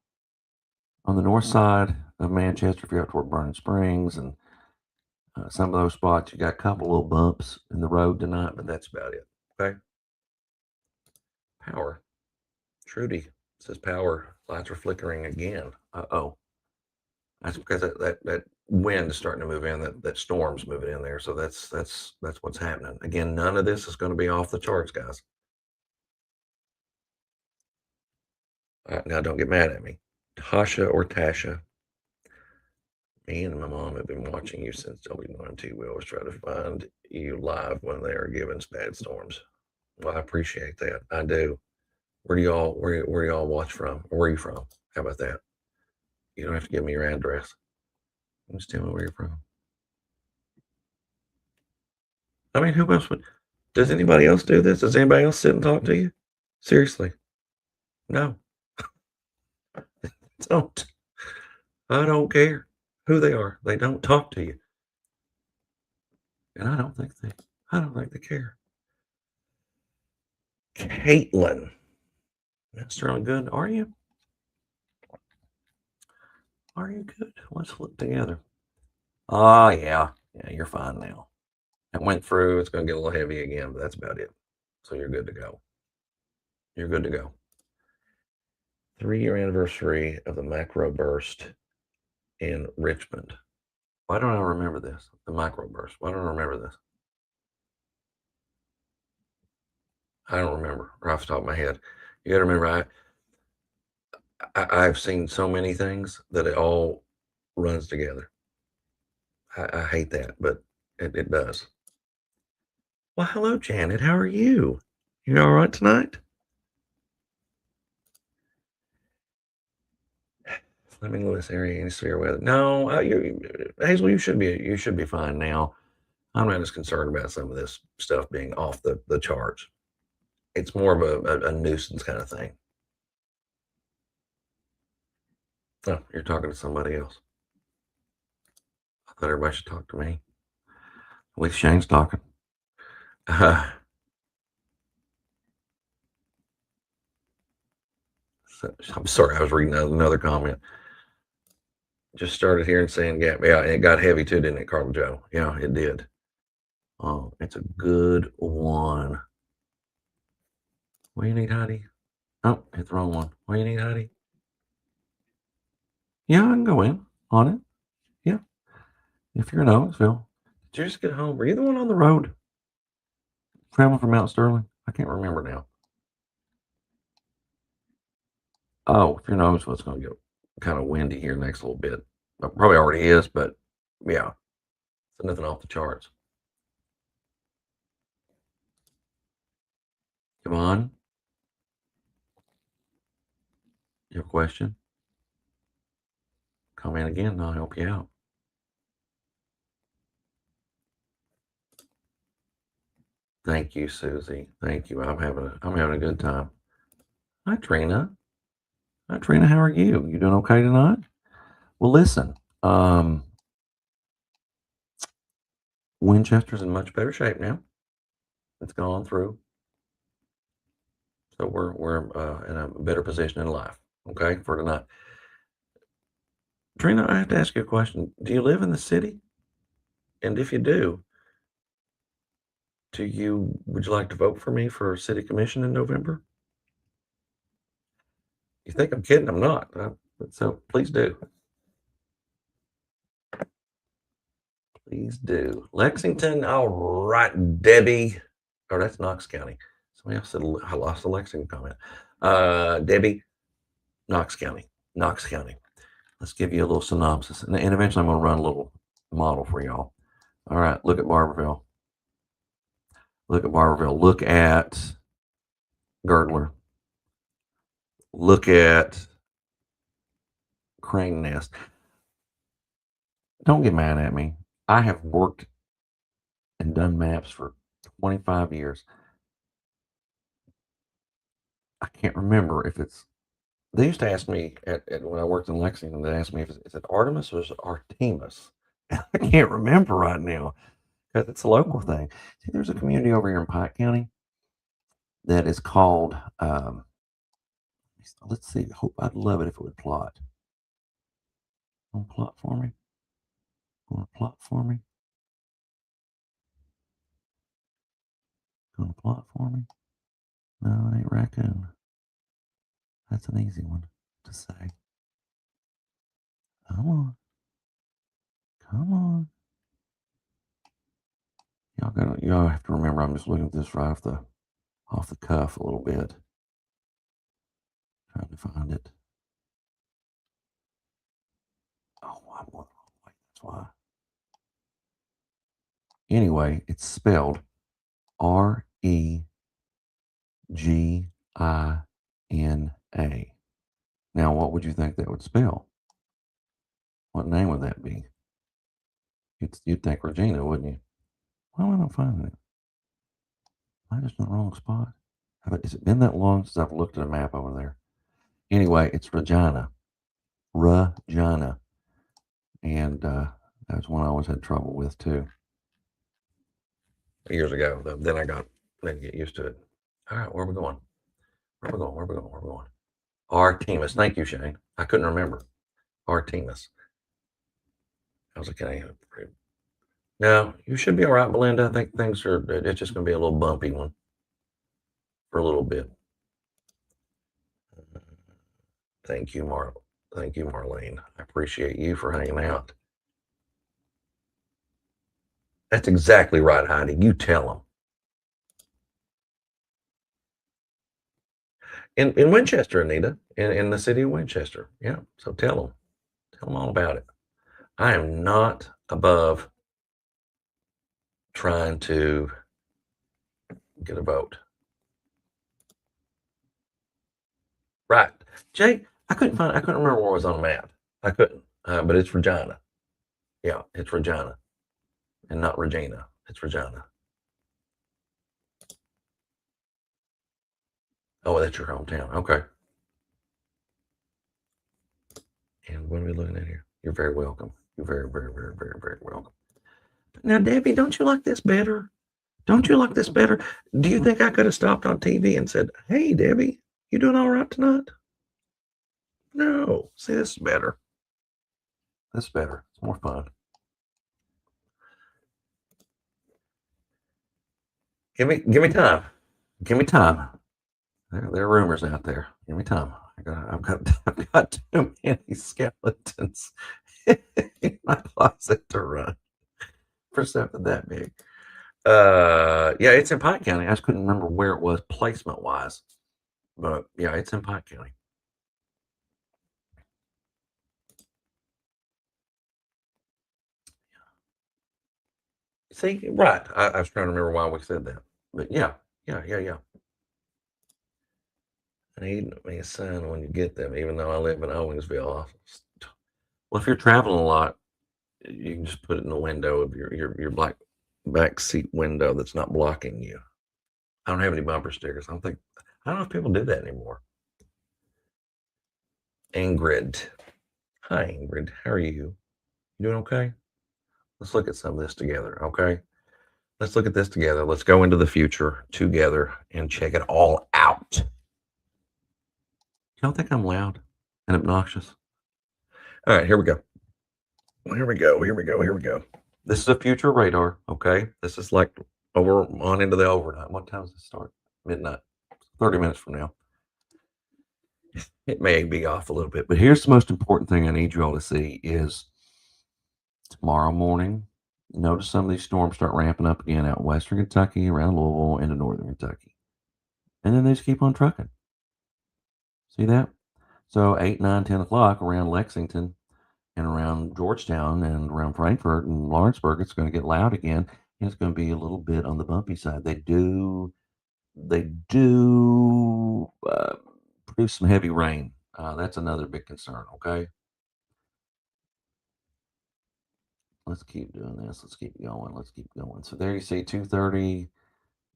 on the north side of Manchester, if you're up toward Burning Springs and some of those spots, you got a couple little bumps in the road tonight, but that's about it. Okay. Power. Trudy says power lights are flickering again. Uh-oh. That's because that wind is starting to move in. That storm's moving in there. So that's what's happening. Again, none of this is going to be off the charts, guys. All right, now don't get mad at me. Tasha or Tasha. Me and my mom have been watching you since W92. We always try to find you live when they are given bad storms. Well, I appreciate that. I do. Where do y'all watch from? Where are you from? How about that? You don't have to give me your address. Just tell me where you're from. I mean, who else would? Does anybody else do this? Does anybody else sit and talk to you? Seriously? No. Don't. I don't care who they are. They don't talk to you. And I don't think they care. Caitlin. That's really good. Are you? Are you good? Let's look together. Oh, yeah. Yeah, you're fine now. It went through. It's going to get a little heavy again, but that's about it. So you're good to go. You're good to go. 3-year anniversary of the macro burst in Richmond. Why don't I remember this? The macro burst. Why don't I remember this? I don't remember right off the top of my head. You got to remember, I've seen so many things that it all runs together. I hate that, but it does. Well, hello, Janet. How are you? You all right tonight? Fleming-Lewis area, any severe weather? No, Hazel, you should be fine now. I'm not as concerned about some of this stuff being off the charts. It's more of a nuisance kind of thing. Oh, you're talking to somebody else. I thought everybody should talk to me. At least Shane's talking. I'm sorry, I was reading another comment. Just started hearing saying gap. Yeah, it got heavy too, didn't it, Carl Joe? Yeah, it did. Oh, it's a good one. What do you need, Heidi? Oh, hit the wrong one. What do you need, Heidi? Yeah, I can go in on it. Yeah. If you're in Owenville. Did you just get home? Were you the one on the road? Traveling from Mount Sterling? I can't remember now. Oh, if you're in Owenville, it's going to get kind of windy here next little bit. Probably already is, but yeah. So nothing off the charts. Come on. Your question? Come in again and I'll help you out. Thank you, Susie. Thank you. I'm having a good time. Hi, Trina. Hi, Trina. How are you? You doing okay tonight? Well, listen. Winchester's in much better shape now. It's gone through, so we're in a better position in life. Okay, for tonight. Trina, I have to ask you a question. Do you live in the city? And if you do, would you like to vote for me for city commission in November? You think I'm kidding? I'm not. So please do. Please do. Lexington. All right, Debbie. Oh, that's Knox County. Somebody else said I lost the Lexington comment. Debbie, Knox County. Knox County. Let's give you a little synopsis. And eventually I'm going to run a little model for y'all. All right, look at Barberville. Look at Barberville. Look at Girdler. Look at Crane Nest. Don't get mad at me. I have worked and done maps for 25 years. I can't remember if it's. They used to ask me when I worked in Lexington. They asked me if is it Artemis or is it Artemis. I can't remember right now because it's a local thing. See, there's a community over here in Pike County that is called. Let's see. I'd love it if it would plot. Gonna plot for me. Gonna plot for me. Gonna plot for me. No, it ain't raccoon. That's an easy one to say. Come on. Come on. Y'all have to remember I'm just looking at this right off the cuff a little bit. Trying to find it. Oh, I'm going the wrong way. That's why. Anyway, it's spelled Regina. Now, what would you think that would spell? What name would that be? You'd think Regina, wouldn't you? Why am I not finding it? Am I just in the wrong spot? Has it been that long since I've looked at a map over there? Anyway, it's Regina. Regina. And that's one I always had trouble with too. Years ago. Then I get used to it. All right, where are we going? Where are we going? Artemis. Thank you, Shane. I couldn't remember. Artemis. How's it going? No, you should be all right, Belinda. I think things are, it's just going to be a little bumpy one for a little bit. Thank you, Thank you, Marlene. I appreciate you for hanging out. That's exactly right, Heidi. You tell them. In Winchester, Anita, in the city of Winchester. Yeah. So tell them all about it. I am not above trying to get a vote. Right. Jay, I couldn't remember where it was on the map. I couldn't, but it's Regina. Yeah, it's Regina and not Regina. It's Regina. Oh, that's your hometown. Okay. And what are we looking at here? You're very welcome. You're very, very, very, very, very welcome. Now, Debbie, don't you like this better? Don't you like this better? Do you think I could have stopped on TV and said, "Hey, Debbie, you doing all right tonight?" No. See, this is better. This is better. It's more fun. Give me time. Give me time. There are rumors out there. Give me time. I've got too many skeletons in my closet to run for something that big. Yeah, it's in Pike County. I just couldn't remember where it was placement wise, but yeah, it's in Pike County. See, right. I was trying to remember why we said that, but yeah. I need me a sign when you get them, even though I live in Owensville. Well, if you're traveling a lot, you can just put it in the window of your black back seat window that's not blocking you. I don't have any bumper stickers. I don't know if people do that anymore. Ingrid. Hi, Ingrid. How are you? You doing okay? Let's look at some of this together, okay? Let's look at this together. Let's go into the future together and check it all out. You don't think I'm loud and obnoxious? All right, here we go. Here we go. This is a future radar, okay? This is like over on into the overnight. What time does it start? Midnight. 30 minutes from now. It may be off a little bit, but here's the most important thing I need you all to see is tomorrow morning. Notice some of these storms start ramping up again out in western Kentucky, around Louisville, into northern Kentucky. And then they just keep on trucking. See that? So 8, 9, 10 o'clock around Lexington and around Georgetown and around Frankfort and Lawrenceburg, it's going to get loud again. And it's going to be a little bit on the bumpy side. They do produce some heavy rain. That's another big concern. Okay. Let's keep doing this. Let's keep going. So there you see 2:30.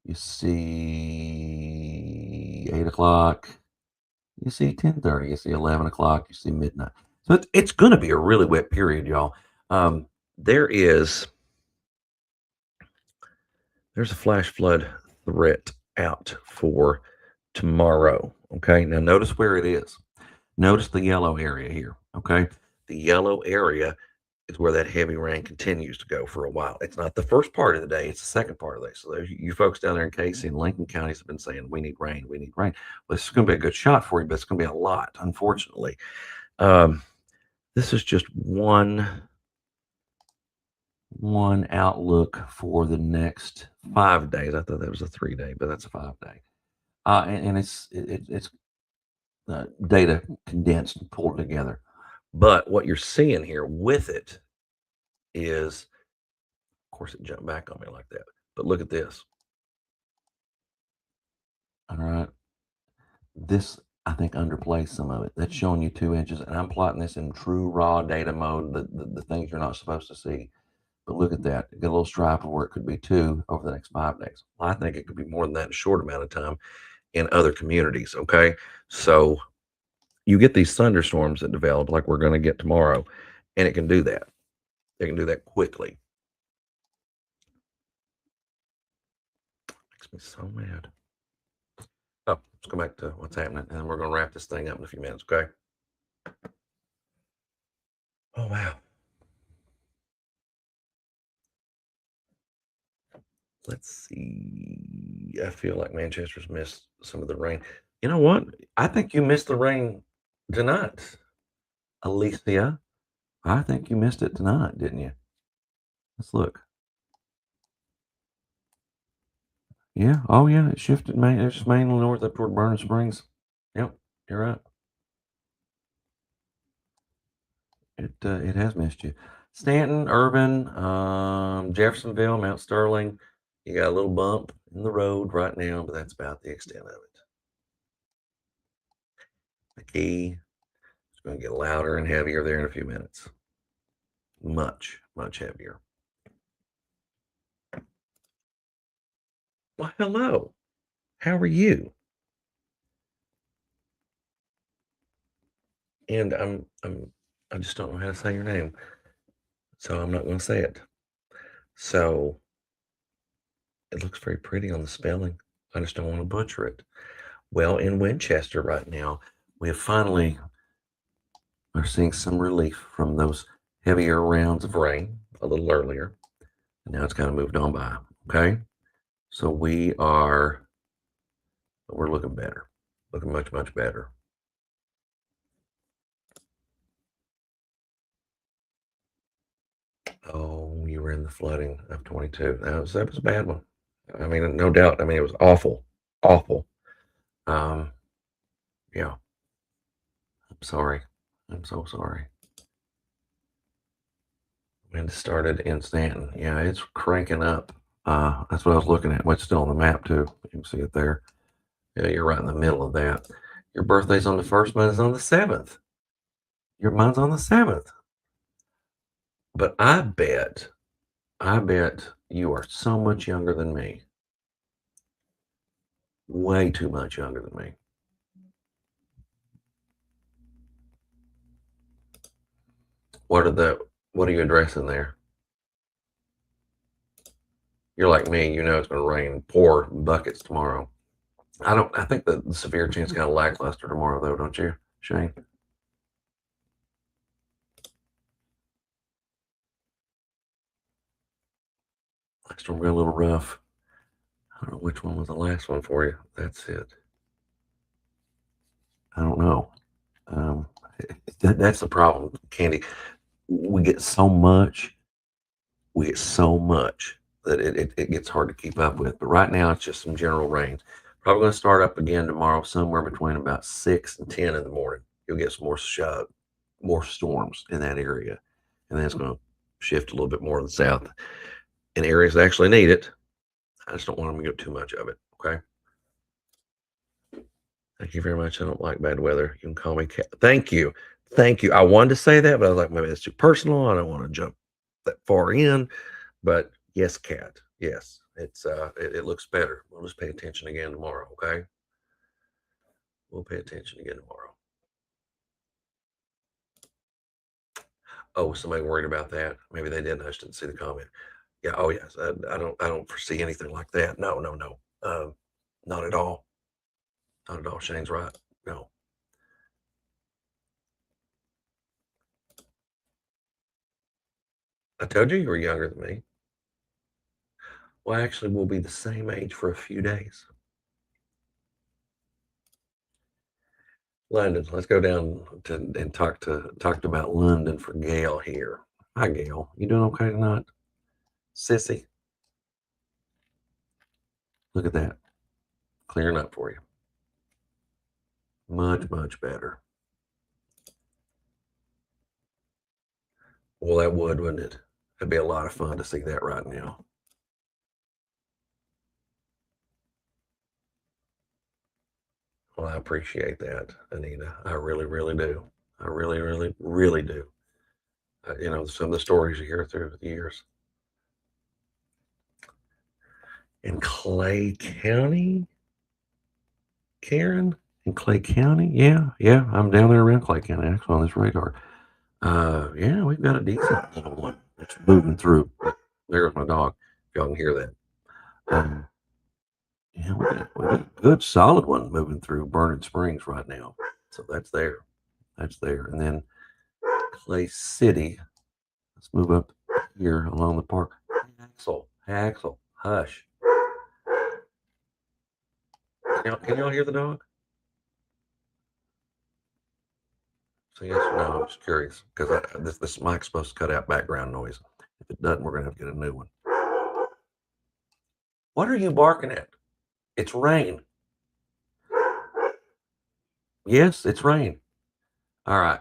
You see 8 o'clock. You see 10:30. You see 11 o'clock. You see midnight. So it's going to be a really wet period, y'all. There's a flash flood threat out for tomorrow. Okay. Now notice where it is. Notice the yellow area here. Okay. The yellow area is where that heavy rain continues to go for a while. It's not the first part of the day, it's the second part of the day. So there's you folks down there in Casey and Lincoln counties have been saying, we need rain. Well, this is going to be a good shot for you, but it's going to be a lot, unfortunately. This is just one outlook for the next 5 days. I thought that was a 3-day, but that's a 5-day. And it's data condensed and pulled together. But what you're seeing here with it is, of course, it jumped back on me like that. But look at this. All right. This, I think, underplays some of it. That's showing you 2 inches. And I'm plotting this in true raw data mode, the things you're not supposed to see. But look at that. Get a little stripe of where it could be 2 over the next 5 days. Well, I think it could be more than that in a short amount of time in other communities. Okay. So you get these thunderstorms that develop like we're going to get tomorrow, and it can do that. It can do that quickly. Makes me so mad. Oh, let's go back to what's happening, and we're going to wrap this thing up in a few minutes, okay? Oh, wow. Let's see. I feel like Manchester's missed some of the rain. You know what? I think you missed the rain tonight, Alicia. I think you missed it tonight, didn't you? Let's look. Yeah. Oh, yeah. It shifted. It's mainly north up toward Burning Springs. Yep. You're right. It has missed you. Stanton, Urban, Jeffersonville, Mount Sterling. You got a little bump in the road right now, but that's about the extent of it. The key is going to get louder and heavier there in a few minutes. Much, much heavier. Well, hello. How are you? And I just don't know how to say your name, so I'm not going to say it. So it looks very pretty on the spelling. I just don't want to butcher it. Well, in Winchester right now, we have finally are seeing some relief from those heavier rounds of rain a little earlier. And now it's kind of moved on by. Okay. So we're looking better, looking much, much better. Oh, you were in the flooding of 22. That was a bad one. I mean, no doubt. I mean, it was awful, awful. Yeah. I'm sorry. I'm so sorry. Wind started in Stanton. Yeah, it's cranking up. That's what I was looking at. What's still on the map too. You can see it there. Yeah, you're right in the middle of that. Your birthday's on the 1st, mine is on the 7th. Mine's on the 7th. But I bet you are so much younger than me. Way too much younger than me. What are you addressing there? You're like me, you know it's gonna rain, pour buckets tomorrow. I think the severe chance kind of lackluster tomorrow though, don't you, Shane? Last one got a little rough. I don't know which one was the last one for you. That's it. I don't know. Um, that's the problem, Candy. We get so much, that it gets hard to keep up with. But right now, it's just some general rains. Probably going to start up again tomorrow, somewhere between about 6 and 10 in the morning. You'll get some more storms in that area, and then it's going to shift a little bit more to the south in areas that actually need it. I just don't want them to get too much of it. Okay. Thank you very much. I don't like bad weather. You can call me Cat. Thank you. Thank you. I wanted to say that, but I was like, maybe that's too personal. I don't want to jump that far in. But yes, Cat. Yes. It looks better. We'll just pay attention again tomorrow, okay? We'll pay attention again tomorrow. Oh, somebody worried about that? Maybe they didn't. I just didn't see the comment. Yeah. Oh, yes. I don't foresee anything like that. No, no, no. Not at all. Not at all. Shane's right. No. I told you were younger than me. Well, actually, we'll be the same age for a few days. London. Let's go down and talk about London for Gail here. Hi, Gail. You doing okay tonight, sissy? Look at that, clearing up for you. Much, much better. Well, that would, wouldn't it? It'd be a lot of fun to see that right now. Well, I appreciate that, Anita. I really, really do. I really, really, really do. Some of the stories you hear through the years. In Clay County, Karen? In Clay County? Yeah, yeah. I'm down there around Clay County, actually, on this radar. Yeah, we've got a decent little one that's moving through. There's my dog. If y'all can hear that. Yeah, we got a good solid one moving through Burning Springs right now. So that's there. That's there. And then Clay City. Let's move up here along the park. Axel, hush. Can y'all hear the dog? So yes or no? I'm just curious because this mic's supposed to cut out background noise. If it doesn't, we're gonna have to get a new one. What are you barking at? It's rain. Yes, it's rain. All right.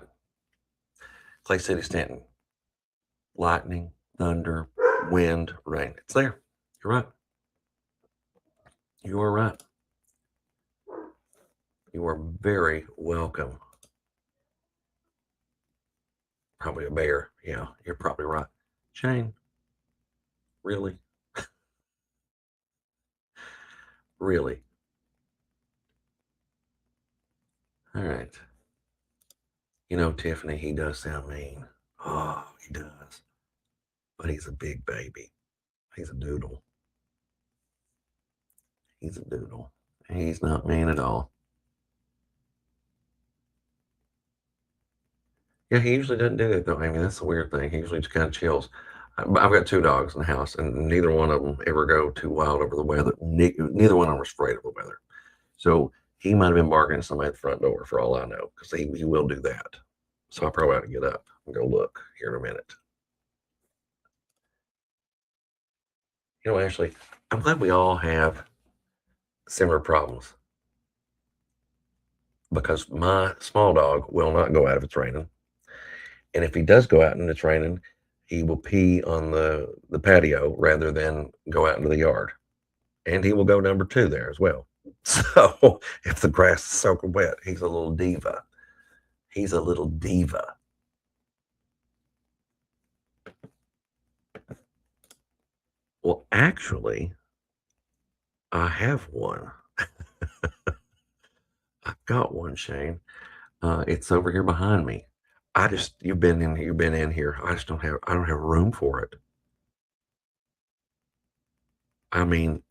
Clay City, Stanton. Lightning, thunder, wind, rain. It's there. You're right. You are right. You are very welcome. Probably a bear. Yeah, you're probably right. Shane, really? Really? All right. You know, Tiffany, he does sound mean. Oh, he does. But he's a big baby. He's a doodle. He's a doodle. He's not mean at all. Yeah, he usually doesn't do that though. I mean, that's the weird thing. He usually just kind of chills. I've got 2 dogs in the house, and neither one of them ever go too wild over the weather. Neither one of them are afraid of the weather. So he might have been barking at somebody at the front door for all I know, because he will do that. So I probably ought to get up and go look here in a minute. You know, Ashley, I'm glad we all have similar problems, because my small dog will not go out if it's raining. And if he does go out and it's raining, he will pee on the patio rather than go out into the yard. And he will go number 2 there as well. So if the grass is soaking wet, he's a little diva. He's a little diva. Well, actually, I have one. I've got one, Shane. It's over here behind me. You've been in here. I don't have room for it. I mean,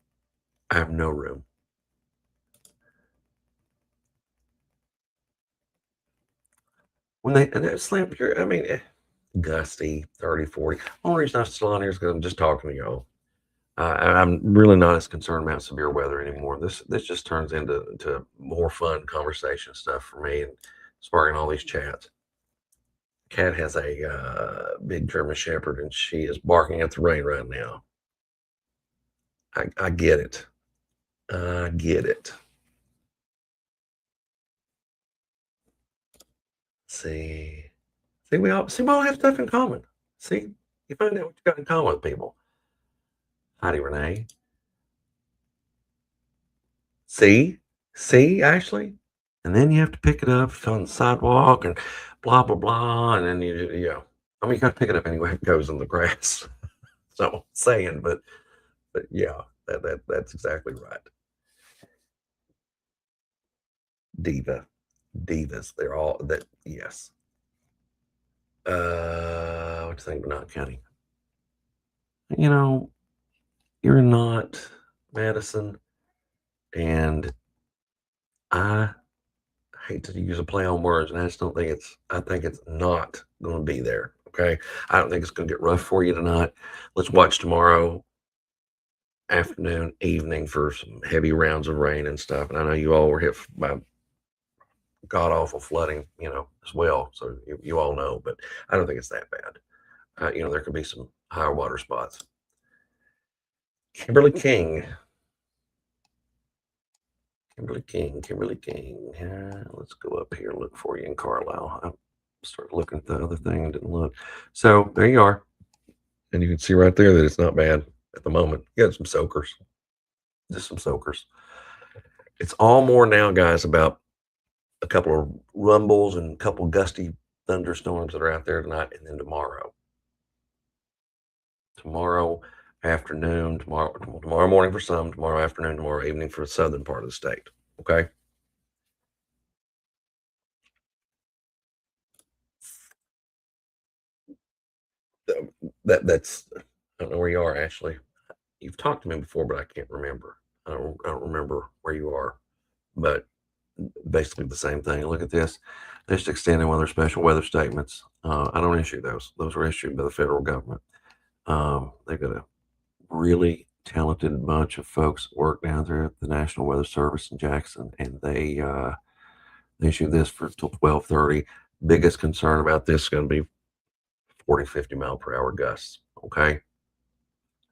I have no room. When they slam your, I mean, gusty 30, 40. Only reason I'm still on here is because I'm just talking to y'all. I'm really not as concerned about severe weather anymore. This just turns into more fun conversation stuff for me, and sparking all these chats. Cat has a big German Shepherd, and she is barking at the rain right now. I get it. I get it. See, we all have stuff in common. See, you find out what you got in common with people. Heidi Renee. See, Ashley, and then you have to pick it up on the sidewalk and blah blah blah, and then I mean, you got to pick it up anyway. It goes in the grass. So I'm saying, but yeah, that's exactly right. Divas. They're all that. Yes. What do you think of not counting? You know, you're not Madison, and I hate to use a play on words, and I just don't think I think it's not going to be there. Okay. I don't think it's going to get rough for you tonight. Let's watch tomorrow afternoon, evening for some heavy rounds of rain and stuff. And I know you all were hit by god awful flooding, as well. So you all know, but I don't think it's that bad. There could be some higher water spots. Kimberly King. Let's go up here, look for you in Carlisle. I started looking at the other thing and didn't look. So there you are. And you can see right there that it's not bad at the moment. You got some soakers. Just some soakers. It's all more now, guys, about a couple of rumbles and a couple of gusty thunderstorms that are out there tonight, and then tomorrow afternoon, tomorrow morning for some, tomorrow afternoon, tomorrow evening for the southern part of the state. Okay. That's I don't know where you are, Ashley. You've talked to me before, but I can't remember. I don't remember where you are, but basically the same thing. Look at this. They just extended one of their special weather statements. I don't issue those. Those were issued by the federal government. They've got a really talented bunch of folks that work down there at the National Weather Service in Jackson, and they issued this for till 12:30. Biggest concern about this is going to be 40, 50 mile per hour gusts. Okay.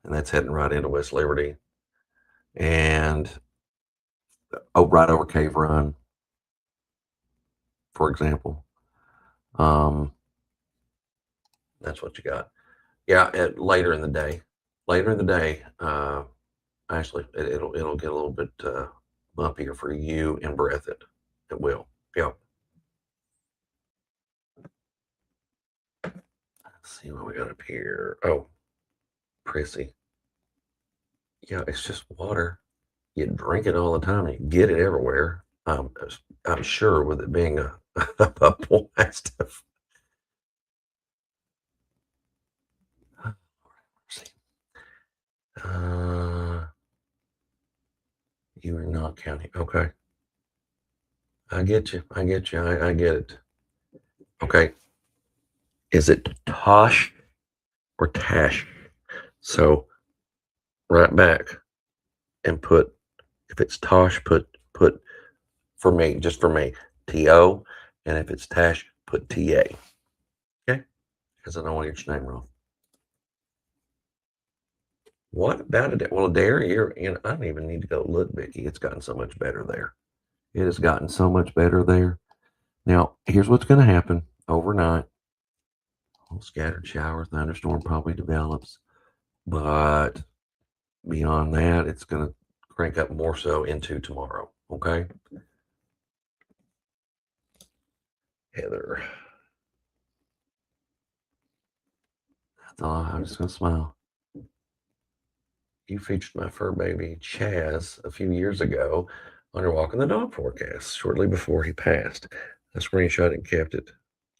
And that's heading right into West Liberty and right over Cave Run, for example. That's what you got. Yeah, later in the day. Actually, it'll get a little bit bumpier for you and Breathitt. It will. Yeah. Let's see what we got up here. Oh, Prissy. Yeah, it's just water. You drink it all the time. You get it everywhere. I'm sure with it being a plastic. You are not counting. Okay. I get you. I get it. Okay. Is it Tosh or Tash? So right back and put, if it's Tosh, put for me, just for me, T-O. And if it's Tash, put T-A. Okay. Because I don't want to get your name wrong. What about it? Well, Dare, I don't even need to go look, Vicky. It's gotten so much better there. It has gotten so much better there. Now, here's what's going to happen overnight. A scattered shower, thunderstorm probably develops, but beyond that, it's going to crank up more so into tomorrow. Okay. Heather. That's all. I'm just going to smile. You featured my fur baby Chaz a few years ago on your Walking the Dog forecast shortly before he passed. I screenshot and kept it.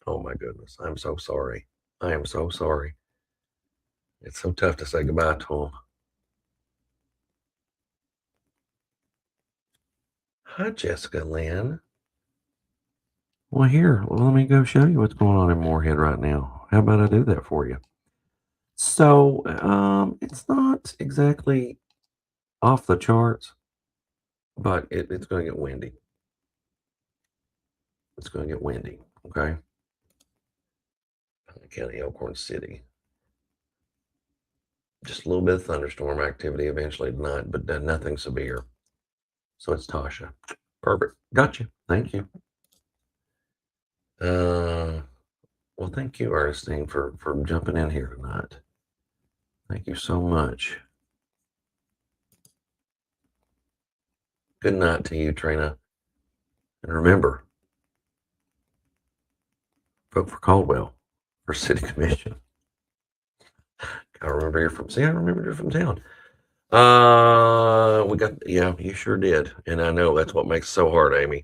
Oh my goodness. I'm so sorry. I am so sorry. It's so tough to say goodbye to him. Hi, Jessica Lynn. Well, here, let me go show you what's going on in Moorhead right now. How about I do that for you? So, it's not exactly off the charts, but it's going to get windy. It's going to get windy, okay? County, Elkhorn City. Just a little bit of thunderstorm activity eventually tonight, but nothing severe. So it's Tasha. Perfect. Gotcha. Thank you. Well, thank you, Ernestine, for jumping in here tonight. Thank you so much. Good night to you, Trina. And remember, vote for Caldwell for City Commission. I remember you're from town. Yeah, you sure did. And I know that's what makes it so hard, Amy.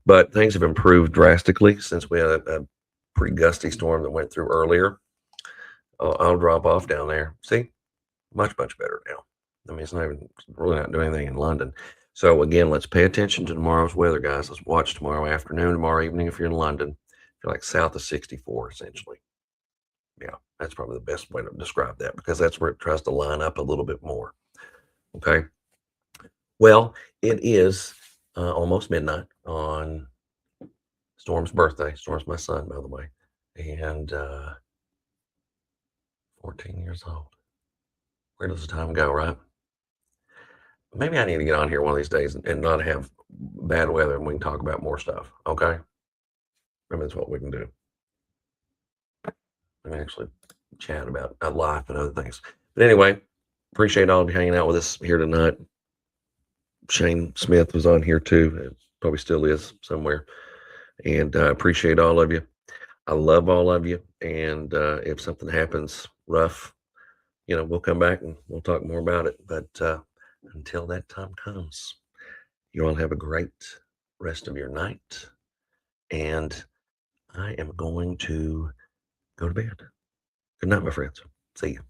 But things have improved drastically since we had a pretty gusty storm that went through earlier. I'll drop off down there. See, much better now. I mean, it's really not doing anything in London. So again, let's pay attention to tomorrow's weather, guys. Let's watch tomorrow afternoon, tomorrow evening if you're in London. If you're like south of 64, essentially. Yeah, that's probably the best way to describe that because that's where it tries to line up a little bit more. Okay. Well, it is almost midnight on Storm's birthday. Storm's my son, by the way, and 14 years old. Where does the time go, right? Maybe I need to get on here one of these days and not have bad weather and we can talk about more stuff. Okay. Maybe that's what we can do. And actually chat about life and other things. But anyway, appreciate all of you hanging out with us here tonight. Shane Smith was on here too. Probably still is somewhere. And I appreciate all of you. I love all of you. And if something happens rough, we'll come back and we'll talk more about it. But until that time comes, you all have a great rest of your night. And I am going to go to bed. Good night, my friends. See you.